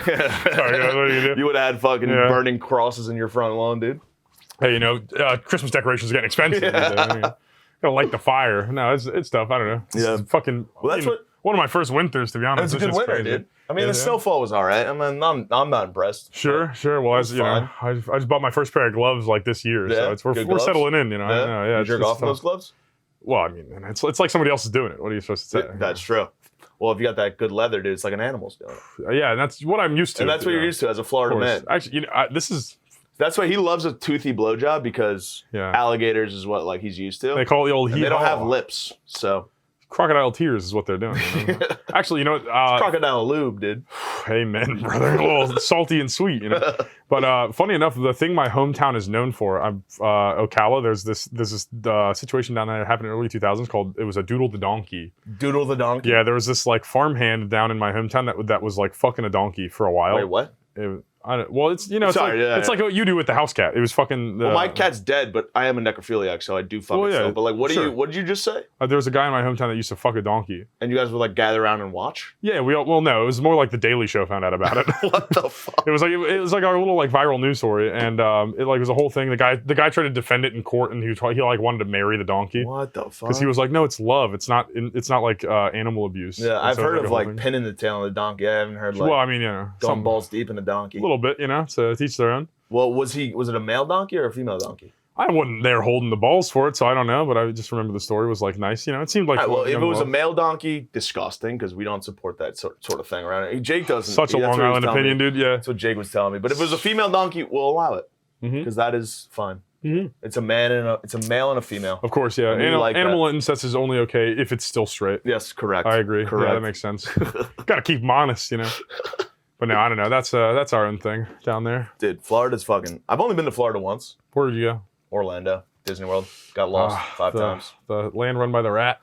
[SPEAKER 2] Sorry, what do you do?
[SPEAKER 1] You would have had fucking burning crosses in your front lawn, dude.
[SPEAKER 2] Hey, Christmas decorations are getting expensive. Gotta light the fire. No, it's tough. I don't know. It's fucking. Well, that's one of my first winters, to be honest.
[SPEAKER 1] It's a good winter, dude. I mean, the snowfall was all right. I mean, I'm not impressed.
[SPEAKER 2] Sure. Well, I just bought my first pair of gloves like this year, so we're settling in.
[SPEAKER 1] You jerk off in those gloves?
[SPEAKER 2] Well, I mean, it's like somebody else is doing it. What are you supposed to say?
[SPEAKER 1] That's true. Well, if you got that good leather, dude, it's like an animal's doing it.
[SPEAKER 2] Yeah, and that's what I'm used to.
[SPEAKER 1] And that's what you're used to as a Florida man.
[SPEAKER 2] Actually, this is
[SPEAKER 1] That's why he loves a toothy blowjob because
[SPEAKER 2] Yeah.
[SPEAKER 1] alligators is what like he's used to.
[SPEAKER 2] They call it the old
[SPEAKER 1] and they don't have lips, so
[SPEAKER 2] crocodile tears is what they're doing. You know? Actually, you know what?
[SPEAKER 1] crocodile lube, dude.
[SPEAKER 2] Amen, brother. A little salty and sweet, you know. But funny enough, the thing my hometown is known for, Ocala. There's this situation down there that happened in the early 2000s called it was a Doodle the donkey.
[SPEAKER 1] Doodle the donkey.
[SPEAKER 2] Yeah, there was this like farmhand down in my hometown that was like fucking a donkey for a while.
[SPEAKER 1] Wait, what?
[SPEAKER 2] Well, it's you know, it's like what you do with the house cat. It was fucking.
[SPEAKER 1] Well, my cat's dead, but I am a necrophiliac, so I do fuck it still. But like, what did you just say?
[SPEAKER 2] There was a guy in my hometown that used to fuck a donkey.
[SPEAKER 1] And you guys would like gather around and watch?
[SPEAKER 2] Yeah, no, it was more like the Daily Show found out about it.
[SPEAKER 1] What the fuck?
[SPEAKER 2] It was like our little like viral news story, and it like was a whole thing. The guy tried to defend it in court, and he like wanted to marry the donkey.
[SPEAKER 1] What the fuck?
[SPEAKER 2] Because he was like, no, it's love. It's not like animal abuse.
[SPEAKER 1] Yeah, I've heard of like pinning the tail on the donkey. I haven't heard like.
[SPEAKER 2] Well, I mean, yeah,
[SPEAKER 1] going balls deep in the donkey.
[SPEAKER 2] A little bit, you know. So teach their own.
[SPEAKER 1] Well, was it a male donkey or a female donkey?
[SPEAKER 2] I wasn't there holding the balls for it, so I don't know. But I just remember the story was like nice. You know, it seemed like.
[SPEAKER 1] Right, well, if it was a male donkey, disgusting because we don't support that sort of thing around here. Jake doesn't.
[SPEAKER 2] Such a Long Island opinion, dude. Yeah,
[SPEAKER 1] that's what Jake was telling me. But if it was a female donkey, we'll allow it because that is fine. Mm-hmm. It's a male and a female.
[SPEAKER 2] Of course, yeah. Animal incest is only okay if it's still straight.
[SPEAKER 1] Yes, correct.
[SPEAKER 2] I agree.
[SPEAKER 1] Correct.
[SPEAKER 2] Yeah, that makes sense. Got to keep them honest, you know. But no, I don't know. That's our own thing down there.
[SPEAKER 1] Dude, Florida's fucking. I've only been to Florida once.
[SPEAKER 2] Where did you go?
[SPEAKER 1] Orlando, Disney World. Got lost 5 times.
[SPEAKER 2] The land run by the rat.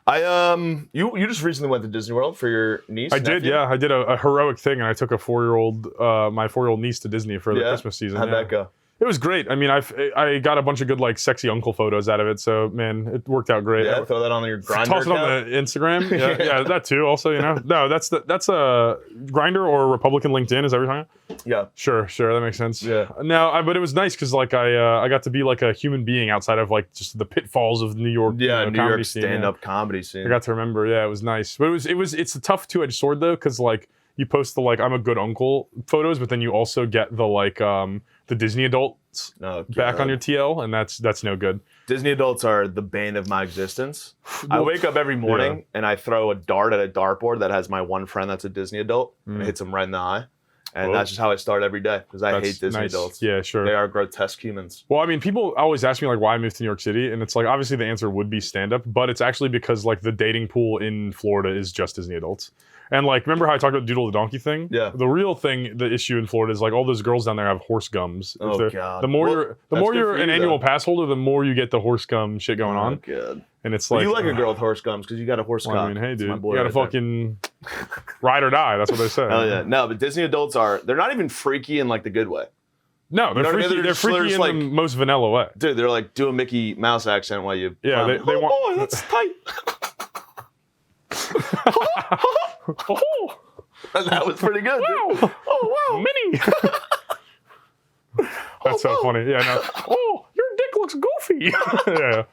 [SPEAKER 1] You just recently went to Disney World for your niece.
[SPEAKER 2] I did, yeah. I did a heroic thing, and I took my 4-year-old niece to Disney for the Christmas season.
[SPEAKER 1] How'd that go?
[SPEAKER 2] It was great. I mean, I got a bunch of good like sexy uncle photos out of it. So man, it worked out great.
[SPEAKER 1] Yeah, throw that on your Grindr
[SPEAKER 2] Toss it
[SPEAKER 1] account?
[SPEAKER 2] on the Instagram. Yeah, that too. Also, you know, no, that's a Grindr or Republican LinkedIn. Is that what you're talking about?
[SPEAKER 1] Yeah.
[SPEAKER 2] Sure, that makes sense.
[SPEAKER 1] Yeah.
[SPEAKER 2] No, but it was nice because like I got to be like a human being outside of like just the pitfalls of New York.
[SPEAKER 1] Yeah, New York
[SPEAKER 2] scene,
[SPEAKER 1] stand-up comedy scene.
[SPEAKER 2] I got to remember. Yeah, it was nice, but it's a tough two-edged sword though, because like you post the like I'm a good uncle photos, but then you also get the like the Disney adults back on your TL, and that's no good.
[SPEAKER 1] Disney adults are the bane of my existence. I wake up every morning and I throw a dart at a dartboard that has my one friend that's a Disney adult and it hits him right in the eye. And that's just how I start every day because I hate Disney adults.
[SPEAKER 2] Yeah, sure.
[SPEAKER 1] They are grotesque humans.
[SPEAKER 2] Well, I mean, people always ask me like why I moved to New York City, and it's like obviously the answer would be stand-up, but it's actually because like the dating pool in Florida is just Disney adults. And like, remember how I talked about the Doodle the Donkey thing?
[SPEAKER 1] Yeah.
[SPEAKER 2] The real thing, the issue in Florida is like all those girls down there have horse gums.
[SPEAKER 1] Oh god.
[SPEAKER 2] The more you're an annual pass holder, the more you get the horse gum shit going on.
[SPEAKER 1] Oh god.
[SPEAKER 2] And it's like
[SPEAKER 1] you like a girl with horse gums because you got a horse cock.
[SPEAKER 2] I mean, hey dude, you
[SPEAKER 1] got
[SPEAKER 2] to fucking ride or die. That's what they say.
[SPEAKER 1] Hell yeah. No, but Disney adults they're not even freaky in like the good way.
[SPEAKER 2] No, they're freaky. They're freaky in
[SPEAKER 1] like,
[SPEAKER 2] the most vanilla way.
[SPEAKER 1] Dude, they're like do a Mickey Mouse accent while you.
[SPEAKER 2] Yeah, they want.
[SPEAKER 1] Boy, that's tight. That was pretty good.
[SPEAKER 2] Wow.
[SPEAKER 1] Dude. Oh wow,
[SPEAKER 2] Minnie. That's so funny. Yeah. No. Oh, your dick looks goofy. Yeah.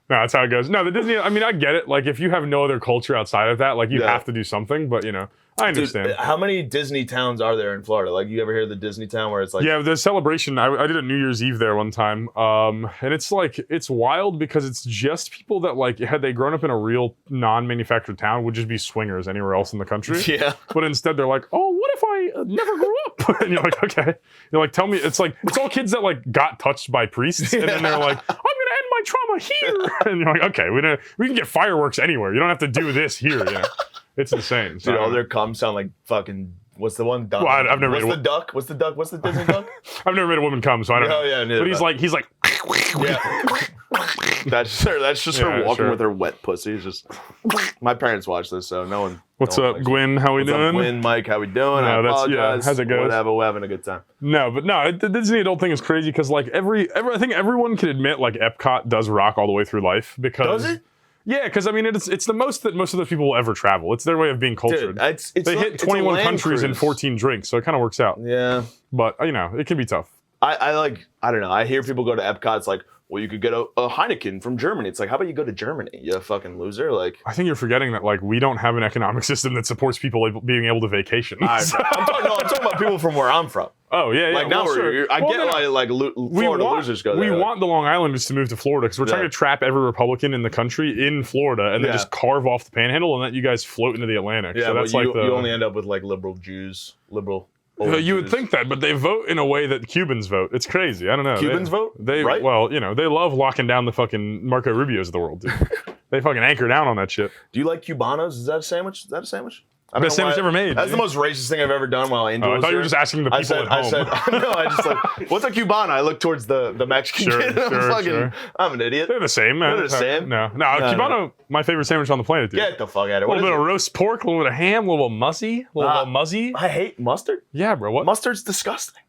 [SPEAKER 2] No, that's how it goes. No, the Disney. I mean, I get it. Like, if you have no other culture outside of that, like you have to do something. But you know, I understand.
[SPEAKER 1] Dude, how many Disney towns are there in Florida? Like, you ever hear of the Disney town where it's like?
[SPEAKER 2] Yeah, the celebration. I did a New Year's Eve there one time, and it's like it's wild because it's just people that like had they grown up in a real non-manufactured town would just be swingers anywhere else in the country.
[SPEAKER 1] Yeah.
[SPEAKER 2] But instead they're like, oh, what if I never grew up? And you're like, okay. You're like, tell me. It's like it's all kids that like got touched by priests, and then they're like, I'm gonna end my trauma here. And you're like, okay, we can get fireworks anywhere. You don't have to do this here. You know? It's insane.
[SPEAKER 1] So, dude, all their cums sound like fucking. What's the one? Duck?
[SPEAKER 2] Well, I've never
[SPEAKER 1] What's
[SPEAKER 2] made
[SPEAKER 1] the duck? What's the duck? What's the Disney duck?
[SPEAKER 2] I've never made a woman come, so I don't know.
[SPEAKER 1] Yeah,
[SPEAKER 2] but he's like.
[SPEAKER 1] Yeah. That's just her walking with her wet pussy. It's just. My parents watch this, so no one.
[SPEAKER 2] What's up, Gwen? How we doing?
[SPEAKER 1] What's up, Gwen? Mike, how we doing? I apologize.
[SPEAKER 2] How's it going?
[SPEAKER 1] Whatever, we're having a good time.
[SPEAKER 2] No, but no, the Disney adult thing is crazy because like I think everyone can admit like Epcot does rock all the way through life because.
[SPEAKER 1] Does it?
[SPEAKER 2] Yeah, because I mean, it's the most that most of those people will ever travel. It's their way of being cultured.
[SPEAKER 1] Dude,
[SPEAKER 2] they hit 21 countries and 14 drinks, so it kind of works out.
[SPEAKER 1] Yeah.
[SPEAKER 2] But, you know, it can be tough.
[SPEAKER 1] I don't know. I hear people go to Epcot, it's like, well, you could get a Heineken from Germany. It's like, how about you go to Germany, you fucking loser? Like,
[SPEAKER 2] I think you're forgetting that, like, we don't have an economic system that supports people being able to vacation.
[SPEAKER 1] I'm talking about people from where I'm from.
[SPEAKER 2] Oh, yeah, yeah.
[SPEAKER 1] Like, now I get why Florida losers go there.
[SPEAKER 2] We want the Long Islanders to move to Florida because we're trying to trap every Republican in the country in Florida and then just carve off the panhandle and let you guys float into the Atlantic.
[SPEAKER 1] Yeah,
[SPEAKER 2] so that's
[SPEAKER 1] you only end up with, like, liberal Jews, liberal
[SPEAKER 2] You would think that, but they vote in a way that Cubans vote. It's crazy. I don't know.
[SPEAKER 1] Cubans vote?
[SPEAKER 2] They
[SPEAKER 1] Right?
[SPEAKER 2] Well, they love locking down the fucking Marco Rubios of the world, dude. They fucking anchor down on that shit.
[SPEAKER 1] Do you like Cubanos? Is that a sandwich? I
[SPEAKER 2] Best sandwich ever made.
[SPEAKER 1] That's the most racist thing I've ever done while Angel was
[SPEAKER 2] I thought you were
[SPEAKER 1] here.
[SPEAKER 2] just asking the people at home.
[SPEAKER 1] I just like, what's a Cubano? I look towards the Mexican
[SPEAKER 2] Sure,
[SPEAKER 1] kid.
[SPEAKER 2] sure.
[SPEAKER 1] I'm an idiot.
[SPEAKER 2] They're the same, man.
[SPEAKER 1] They're the same?
[SPEAKER 2] No, Cubano, my favorite sandwich on the planet, dude.
[SPEAKER 1] Get the fuck out of here.
[SPEAKER 2] A little bit of roast pork, a little bit of ham, a little muzzy.
[SPEAKER 1] I hate mustard.
[SPEAKER 2] Yeah, bro. What?
[SPEAKER 1] Mustard's disgusting.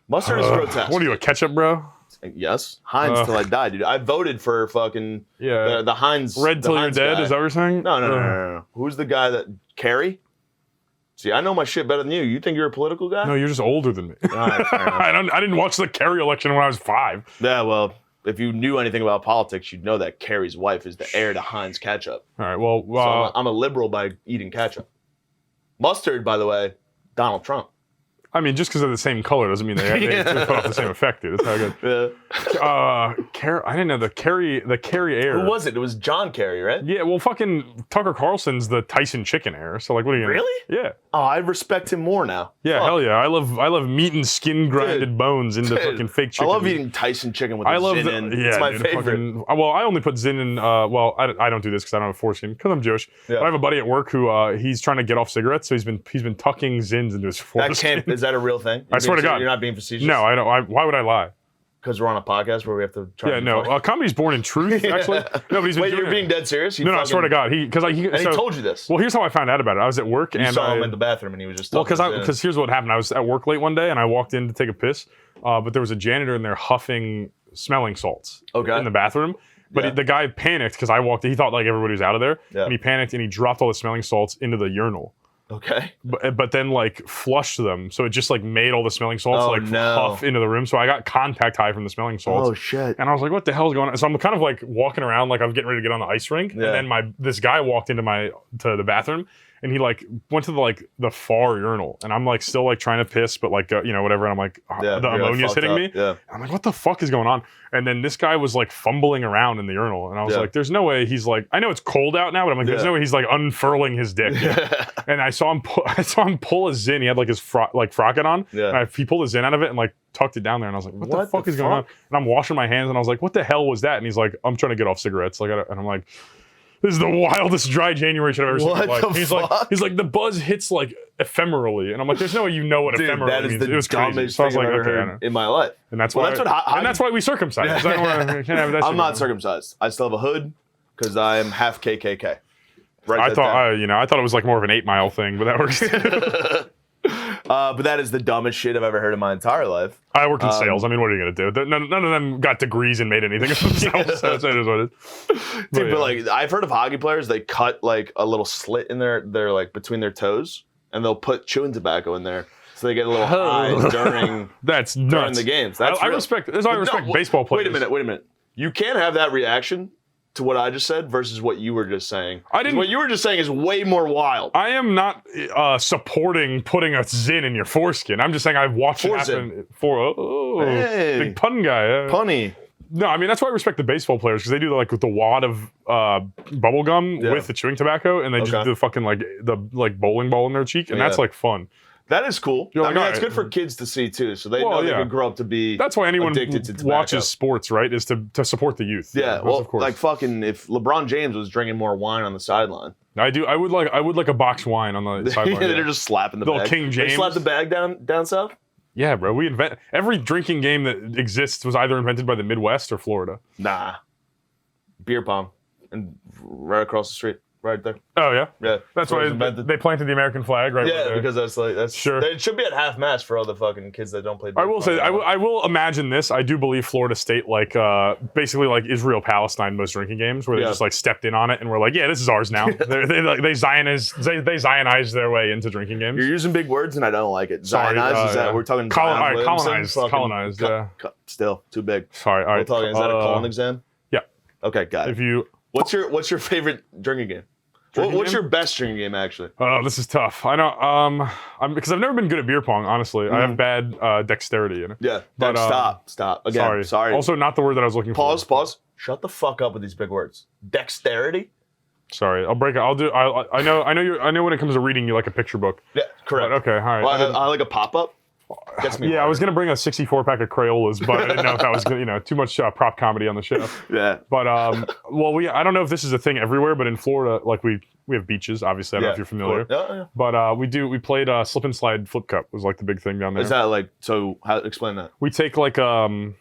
[SPEAKER 1] Mustard is grotesque.
[SPEAKER 2] What are you, a ketchup, bro?
[SPEAKER 1] Yes, Heinz till I die, dude. I voted for fucking the Heinz.
[SPEAKER 2] Red till you're dead.
[SPEAKER 1] Guy.
[SPEAKER 2] Is that what you're saying?
[SPEAKER 1] No. Who's the guy that Kerry? See, I know my shit better than you. You think you're a political guy?
[SPEAKER 2] No, you're just older than me.
[SPEAKER 1] All right, fair enough.
[SPEAKER 2] I didn't watch the Kerry election when I was 5.
[SPEAKER 1] Yeah, well, if you knew anything about politics, you'd know that Kerry's wife is the heir to Heinz ketchup.
[SPEAKER 2] All right, well,
[SPEAKER 1] So I'm a liberal by eating ketchup. Mustard, by the way, Donald Trump.
[SPEAKER 2] I mean, just because they're the same color doesn't mean they put off the same effect, dude. It's not good.
[SPEAKER 1] Yeah.
[SPEAKER 2] I didn't know the Kerry heir.
[SPEAKER 1] Who was it? It was John Kerry, right?
[SPEAKER 2] Yeah, well, fucking Tucker Carlson's the Tyson chicken heir. So, like, what are you gonna
[SPEAKER 1] Really?
[SPEAKER 2] Yeah.
[SPEAKER 1] Oh, I respect him more now.
[SPEAKER 2] Yeah,
[SPEAKER 1] Fuck.
[SPEAKER 2] hell yeah. I love meat and skin grinded bones into fucking fake chicken.
[SPEAKER 1] I love eating Tyson chicken with
[SPEAKER 2] I love
[SPEAKER 1] Zin in.
[SPEAKER 2] Yeah,
[SPEAKER 1] it's my
[SPEAKER 2] dude,
[SPEAKER 1] favorite.
[SPEAKER 2] Well, I only put Zin in. Well, I don't do this because I don't have foreskin because I'm Jewish.
[SPEAKER 1] Yeah.
[SPEAKER 2] But I have a buddy at work who he's trying to get off cigarettes, so he's been tucking Zins into his foreskin.
[SPEAKER 1] Is that a real thing?
[SPEAKER 2] I swear to God,
[SPEAKER 1] you're not being facetious.
[SPEAKER 2] No, I don't. Why would I lie?
[SPEAKER 1] Because we're on a podcast where we have to try.
[SPEAKER 2] Yeah,
[SPEAKER 1] to be
[SPEAKER 2] no.
[SPEAKER 1] funny.
[SPEAKER 2] Comedy's born in truth, actually. No, but he's been
[SPEAKER 1] Wait,
[SPEAKER 2] doing
[SPEAKER 1] you're being dead serious?
[SPEAKER 2] No, I swear to God, he
[SPEAKER 1] told you this.
[SPEAKER 2] Well, here's how I found out about it. I was at work
[SPEAKER 1] You
[SPEAKER 2] and
[SPEAKER 1] saw him in the bathroom and he was just
[SPEAKER 2] because here's what happened. I was at work late one day and I walked in to take a piss, but there was a janitor in there huffing smelling salts in the bathroom. But the guy panicked because I walked in. He thought like everybody was out of there, and he panicked and he dropped all the smelling salts into the urinal.
[SPEAKER 1] Okay.
[SPEAKER 2] But then like flushed them, so it just like made all the smelling salts huff into the room. So I got contact high from the smelling salts.
[SPEAKER 1] Oh shit!
[SPEAKER 2] And I was like, "What the hell is going on?" So I'm kind of like walking around like I was getting ready to get on the ice rink, and then this guy walked into to the bathroom, and he like went to the far urinal, and I'm like still like trying to piss, but like whatever, and I'm like the ammonia's hitting me.
[SPEAKER 1] Yeah.
[SPEAKER 2] I'm like, what the fuck is going on? And then this guy was like fumbling around in the urinal, and I was like, there's no way he's like, I know it's cold out now, but I'm like, there's no way he's like unfurling his dick. And I saw him pull a Zin. He had like his frocket on. Yeah. And he pulled a Zin out of it and like tucked it down there, and I was like, what the fuck is going on? And I'm washing my hands, and I was like, what the hell was that? And he's like, I'm trying to get off cigarettes. Like, and I'm like, this is the wildest dry January shit I've ever seen in my life. He's like, the buzz hits like ephemerally, and I'm like, there's no way you know what ephemerally means. It was crazy. So I was like,
[SPEAKER 1] I've ever heard in my life.
[SPEAKER 2] And that's why. That's why we circumcised.
[SPEAKER 1] I'm not circumcised. I still have a hood because I am half KKK.
[SPEAKER 2] I thought it was like more of an 8 Mile thing, but that works.
[SPEAKER 1] But that is the dumbest shit I've ever heard in my entire life.
[SPEAKER 2] I worked in sales. I mean, what are you gonna do? None of them got degrees and made anything of themselves. So it is what it is.
[SPEAKER 1] Dude, but like I've heard of hockey players, they cut like a little slit in their like between their toes, and they'll put chewing tobacco in there. So they get a little high during during the games. That's
[SPEAKER 2] I respect. That's why I respect baseball players.
[SPEAKER 1] Wait a minute. You can't have that reaction to what I just said versus what you were just saying. What you were just saying is way more wild.
[SPEAKER 2] I am not supporting putting a Zin in your foreskin. I'm just saying I've watched it happen. Big pun guy.
[SPEAKER 1] Punny.
[SPEAKER 2] No, I mean that's why I respect the baseball players because they do like with the wad of bubble gum with the chewing tobacco, and they just do the fucking like bowling ball in their cheek, and that's like fun.
[SPEAKER 1] That is cool. I mean, that's good for kids to see too, so they know they can grow up to be.
[SPEAKER 2] That's why anyone
[SPEAKER 1] addicted to tobacco.
[SPEAKER 2] watches sports, right? Is to support the youth.
[SPEAKER 1] Yeah, well,
[SPEAKER 2] of course.
[SPEAKER 1] like fucking if LeBron James was drinking more wine on the sideline.
[SPEAKER 2] I would like a box wine on the sideline.
[SPEAKER 1] They're just slapping the bag.
[SPEAKER 2] King James.
[SPEAKER 1] They slap the bag down south.
[SPEAKER 2] Yeah, bro. Every drinking game that exists was either invented by the Midwest or Florida.
[SPEAKER 1] Nah, beer pong, and right across the street. Right there.
[SPEAKER 2] Oh yeah,
[SPEAKER 1] yeah.
[SPEAKER 2] That's why they planted the American flag right.
[SPEAKER 1] Yeah, because that's
[SPEAKER 2] sure.
[SPEAKER 1] It should be at half mast for all the fucking kids that don't play.
[SPEAKER 2] I will say, I will imagine this. I do believe Florida State basically like Israel Palestine most drinking games where they just like stepped in on it and were like, yeah, this is ours now. they Zionize their way into drinking games.
[SPEAKER 1] You're using big words and I don't like it. Zionize is that we're talking
[SPEAKER 2] colonized. Yeah.
[SPEAKER 1] Still too big.
[SPEAKER 2] Sorry. All right.
[SPEAKER 1] We're talking. Is that a colon exam?
[SPEAKER 2] Yeah.
[SPEAKER 1] Okay, got it. What's your favorite drinking game? What's your best drinking game, actually?
[SPEAKER 2] Oh, this is tough. I know, because I've never been good at beer pong, honestly. I have bad dexterity in it.
[SPEAKER 1] Yeah, but stop. Again, sorry.
[SPEAKER 2] Also, not the word that I was looking for.
[SPEAKER 1] Pause. Shut the fuck up with these big words. Dexterity?
[SPEAKER 2] Sorry, I'll break it. I'll do. I know when it comes to reading, you like a picture book.
[SPEAKER 1] Yeah. Correct.
[SPEAKER 2] But, okay, all right.
[SPEAKER 1] Well, I like a pop-up. Gets me
[SPEAKER 2] Yeah, I
[SPEAKER 1] hard.
[SPEAKER 2] was gonna bring a 64 pack of Crayolas, but I didn't know if that was too much prop comedy on the show.
[SPEAKER 1] Yeah.
[SPEAKER 2] But well, I don't know if this is a thing everywhere, but in Florida, like we have beaches. Obviously, I don't know if you're familiar.
[SPEAKER 1] Yeah.
[SPEAKER 2] But we played slip and slide flip cup was like the big thing down there.
[SPEAKER 1] Is that like so? How explain that?
[SPEAKER 2] We take like a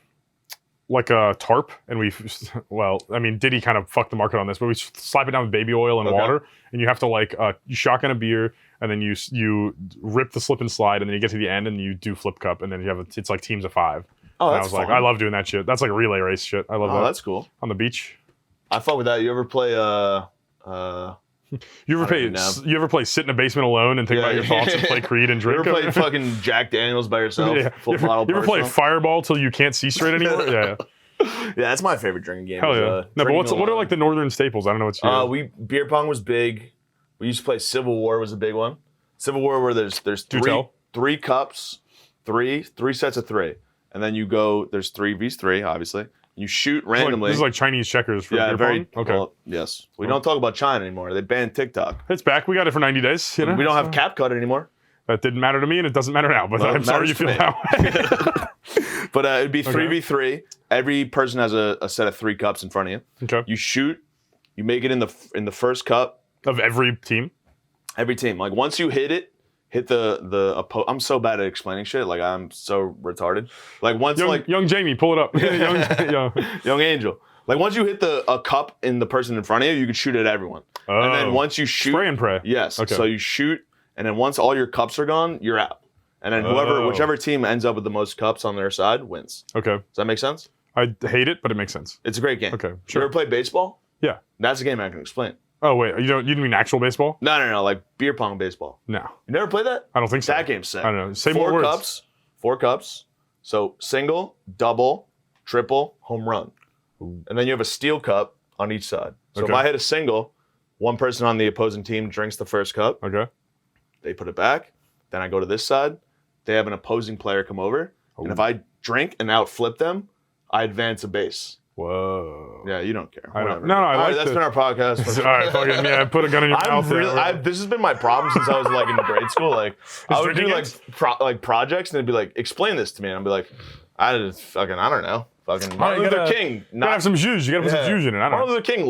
[SPEAKER 2] tarp and Diddy kind of fucked the market on this, but we slap it down with baby oil and water, and you have to like you shotgun a beer, and then you rip the slip and slide, and then you get to the end and you do flip cup, and then you have it's like teams of 5.
[SPEAKER 1] Oh,
[SPEAKER 2] and
[SPEAKER 1] that's
[SPEAKER 2] I was like,
[SPEAKER 1] fun.
[SPEAKER 2] I love doing that shit. That's like relay race shit. I love that.
[SPEAKER 1] Oh, that's cool.
[SPEAKER 2] On the beach.
[SPEAKER 1] I fuck with that. You ever play
[SPEAKER 2] You ever play sit in a basement alone and think about your thoughts and play Creed and drink?
[SPEAKER 1] You ever play fucking Jack Daniels by yourself?
[SPEAKER 2] Yeah.
[SPEAKER 1] Full bottle.
[SPEAKER 2] You ever play Fireball till you can't see straight anymore? Yeah.
[SPEAKER 1] Yeah, that's my favorite drinking game.
[SPEAKER 2] Hell yeah. No, but what are like the northern staples? I don't know what's yours.
[SPEAKER 1] Beer pong was big. We used to play Civil War was a big one. Civil War where there's three cups, three sets of 3, and then you go. There's 3v3, obviously. You shoot randomly.
[SPEAKER 2] This is like Chinese checkers for beer pong? Okay.
[SPEAKER 1] Well, yes. We don't talk about China anymore. They banned TikTok.
[SPEAKER 2] It's back. We got it for 90 days. You know?
[SPEAKER 1] We don't have CapCut anymore.
[SPEAKER 2] That didn't matter to me, and it doesn't matter now. But
[SPEAKER 1] Well,
[SPEAKER 2] I'm sorry you feel that way.
[SPEAKER 1] But it'd be 3v3. Every person has a set of 3 cups in front of you.
[SPEAKER 2] Okay.
[SPEAKER 1] You shoot. You make it in the first cup.
[SPEAKER 2] Of every team?
[SPEAKER 1] Every team. Like once you hit the I'm so bad at explaining shit. Like I'm so retarded. Like once
[SPEAKER 2] young Jamie, pull it up.
[SPEAKER 1] young Angel. Like once you hit a cup in the person in front of you, you can shoot at everyone.
[SPEAKER 2] Oh.
[SPEAKER 1] And then once you shoot,
[SPEAKER 2] spray and pray.
[SPEAKER 1] Yes.
[SPEAKER 2] Okay.
[SPEAKER 1] So you shoot, and then once all your cups are gone, you're out. And then whichever team ends up with the most cups on their side wins.
[SPEAKER 2] Okay.
[SPEAKER 1] Does that make sense?
[SPEAKER 2] I hate it, but it makes sense.
[SPEAKER 1] It's a great game.
[SPEAKER 2] Okay.
[SPEAKER 1] You
[SPEAKER 2] Sure.
[SPEAKER 1] ever play baseball?
[SPEAKER 2] Yeah.
[SPEAKER 1] That's a game I can explain.
[SPEAKER 2] Oh wait, you didn't mean actual baseball?
[SPEAKER 1] No, like beer pong baseball.
[SPEAKER 2] No.
[SPEAKER 1] You never played that?
[SPEAKER 2] I don't think so.
[SPEAKER 1] That game's sick.
[SPEAKER 2] I don't know. Say
[SPEAKER 1] 4
[SPEAKER 2] more words.
[SPEAKER 1] cups. 4 cups. So single, double, triple, home run. And then you have a steel cup on each side. So if I hit a single, one person on the opposing team drinks the first cup.
[SPEAKER 2] Okay.
[SPEAKER 1] They put it back. Then I go to this side. They have an opposing player come over. And if I drink and outflip them, I advance a base.
[SPEAKER 2] Whoa.
[SPEAKER 1] Yeah, you don't care.
[SPEAKER 2] I
[SPEAKER 1] Whatever.
[SPEAKER 2] don't. No, I like
[SPEAKER 1] that's been our podcast.
[SPEAKER 2] All right, fucking yeah. Put a gun in your mouth.
[SPEAKER 1] This has been my problem since I was like in grade school. Like I would do like projects and they'd be like, explain this to me, and I'd be like, I don't know. Fucking Martin Luther King.
[SPEAKER 2] You gotta have some jus. You gotta put some jus in it. I don't know.
[SPEAKER 1] Martin Luther King.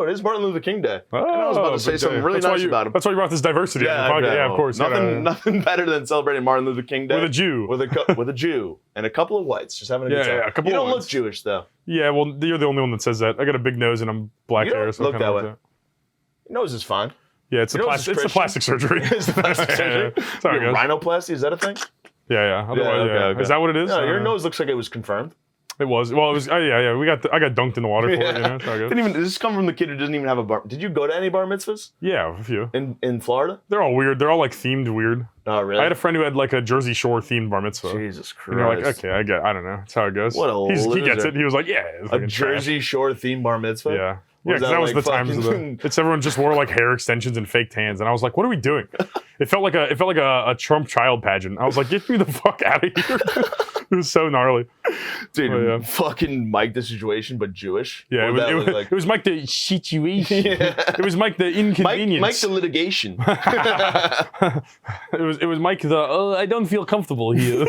[SPEAKER 1] It is Martin Luther King Day.
[SPEAKER 2] Oh,
[SPEAKER 1] and I was about to say something really nice about him.
[SPEAKER 2] That's why you brought this diversity in the podcast.
[SPEAKER 1] Okay,
[SPEAKER 2] Yeah, of course.
[SPEAKER 1] Nothing better than celebrating Martin Luther King Day
[SPEAKER 2] with a Jew.
[SPEAKER 1] With a Jew and a couple of whites, just having a good time.
[SPEAKER 2] Yeah, a couple.
[SPEAKER 1] You don't
[SPEAKER 2] of
[SPEAKER 1] look Jewish though.
[SPEAKER 2] Yeah, well, you're the only one that says that. I got a big nose and I'm black
[SPEAKER 1] You
[SPEAKER 2] hair.
[SPEAKER 1] don't
[SPEAKER 2] So
[SPEAKER 1] look that way.
[SPEAKER 2] Your
[SPEAKER 1] nose is fine.
[SPEAKER 2] Yeah, it's the plastic surgery.
[SPEAKER 1] It's the plastic surgery.
[SPEAKER 2] Sorry, guys.
[SPEAKER 1] Rhinoplasty, is that a thing?
[SPEAKER 2] Yeah. Otherwise,
[SPEAKER 1] okay.
[SPEAKER 2] Is that what it is?
[SPEAKER 1] No, your nose looks like it was confirmed.
[SPEAKER 2] It was. Well, it was. Yeah. I got dunked in the water for it. You know, it's all good.
[SPEAKER 1] Did this come from the kid who doesn't even have a bar? Did you go to any bar mitzvahs
[SPEAKER 2] Yeah, a few.
[SPEAKER 1] in Florida?
[SPEAKER 2] They're all weird. They're all like themed weird.
[SPEAKER 1] Oh, really?
[SPEAKER 2] I had a friend who had like a Jersey Shore themed bar mitzvah.
[SPEAKER 1] Jesus Christ.
[SPEAKER 2] And you're like, okay, I don't know. That's how it goes.
[SPEAKER 1] What a
[SPEAKER 2] He gets
[SPEAKER 1] loser.
[SPEAKER 2] it. He was like, yeah. It's
[SPEAKER 1] A
[SPEAKER 2] fucking
[SPEAKER 1] Jersey Shore themed bar mitzvah?
[SPEAKER 2] trash. Yeah.
[SPEAKER 1] Was
[SPEAKER 2] Yeah, because that was
[SPEAKER 1] like
[SPEAKER 2] the times of
[SPEAKER 1] fucking-
[SPEAKER 2] it's everyone just wore like hair extensions and fake tans, and I was like, "What are we doing?" It felt like a Trump child pageant. I was like, "Get me the fuck out of here!" It was so gnarly.
[SPEAKER 1] Dude, fucking Mike the situation, but Jewish.
[SPEAKER 2] Yeah,
[SPEAKER 1] What would that look like?
[SPEAKER 2] it was Mike the situation.
[SPEAKER 1] Yeah.
[SPEAKER 2] It was Mike the inconvenience.
[SPEAKER 1] Mike the litigation.
[SPEAKER 2] it was Mike the I don't feel comfortable here.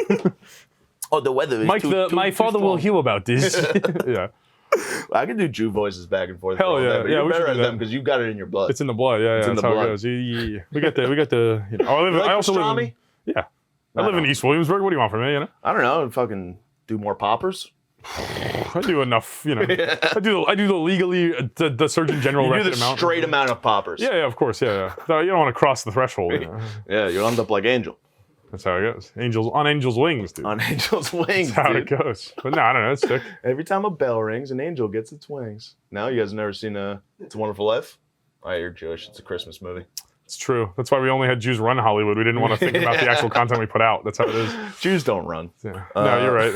[SPEAKER 1] Oh, the weather is
[SPEAKER 2] Mike my father will hear about this. Yeah.
[SPEAKER 1] I can do Jew voices back and forth.
[SPEAKER 2] Hell
[SPEAKER 1] all day,
[SPEAKER 2] yeah.
[SPEAKER 1] but
[SPEAKER 2] Yeah,
[SPEAKER 1] you're
[SPEAKER 2] we should
[SPEAKER 1] better
[SPEAKER 2] do
[SPEAKER 1] at
[SPEAKER 2] that.
[SPEAKER 1] them because you've got it in your blood.
[SPEAKER 2] It's in the blood. Yeah,
[SPEAKER 1] in
[SPEAKER 2] that's
[SPEAKER 1] the
[SPEAKER 2] how
[SPEAKER 1] blood.
[SPEAKER 2] it goes. Yeah. We got the. You know, I also live in,
[SPEAKER 1] pastrami?
[SPEAKER 2] yeah. I live in East Williamsburg. What do you want from me? You know.
[SPEAKER 1] I don't know. Fucking do more poppers.
[SPEAKER 2] I do enough, you know. I do the legally the Surgeon General
[SPEAKER 1] You do
[SPEAKER 2] record
[SPEAKER 1] the
[SPEAKER 2] amount.
[SPEAKER 1] straight amount of poppers.
[SPEAKER 2] Yeah, of course, yeah. No, you don't want to cross the threshold. You know?
[SPEAKER 1] Yeah, you'll end up like Angel
[SPEAKER 2] That's how it goes. Angel's wings, dude.
[SPEAKER 1] on Angel's wings.
[SPEAKER 2] That's how
[SPEAKER 1] dude.
[SPEAKER 2] it goes. But no, I don't know. It's sick.
[SPEAKER 1] Every time a bell rings, an angel gets its wings. Now you guys have never seen It's a Wonderful Life? Oh, you're Jewish. It's a Christmas movie.
[SPEAKER 2] It's true. That's why we only had Jews run Hollywood. We didn't want to think about the actual content we put out. That's how it is.
[SPEAKER 1] Jews don't run.
[SPEAKER 2] Yeah. No, you're right.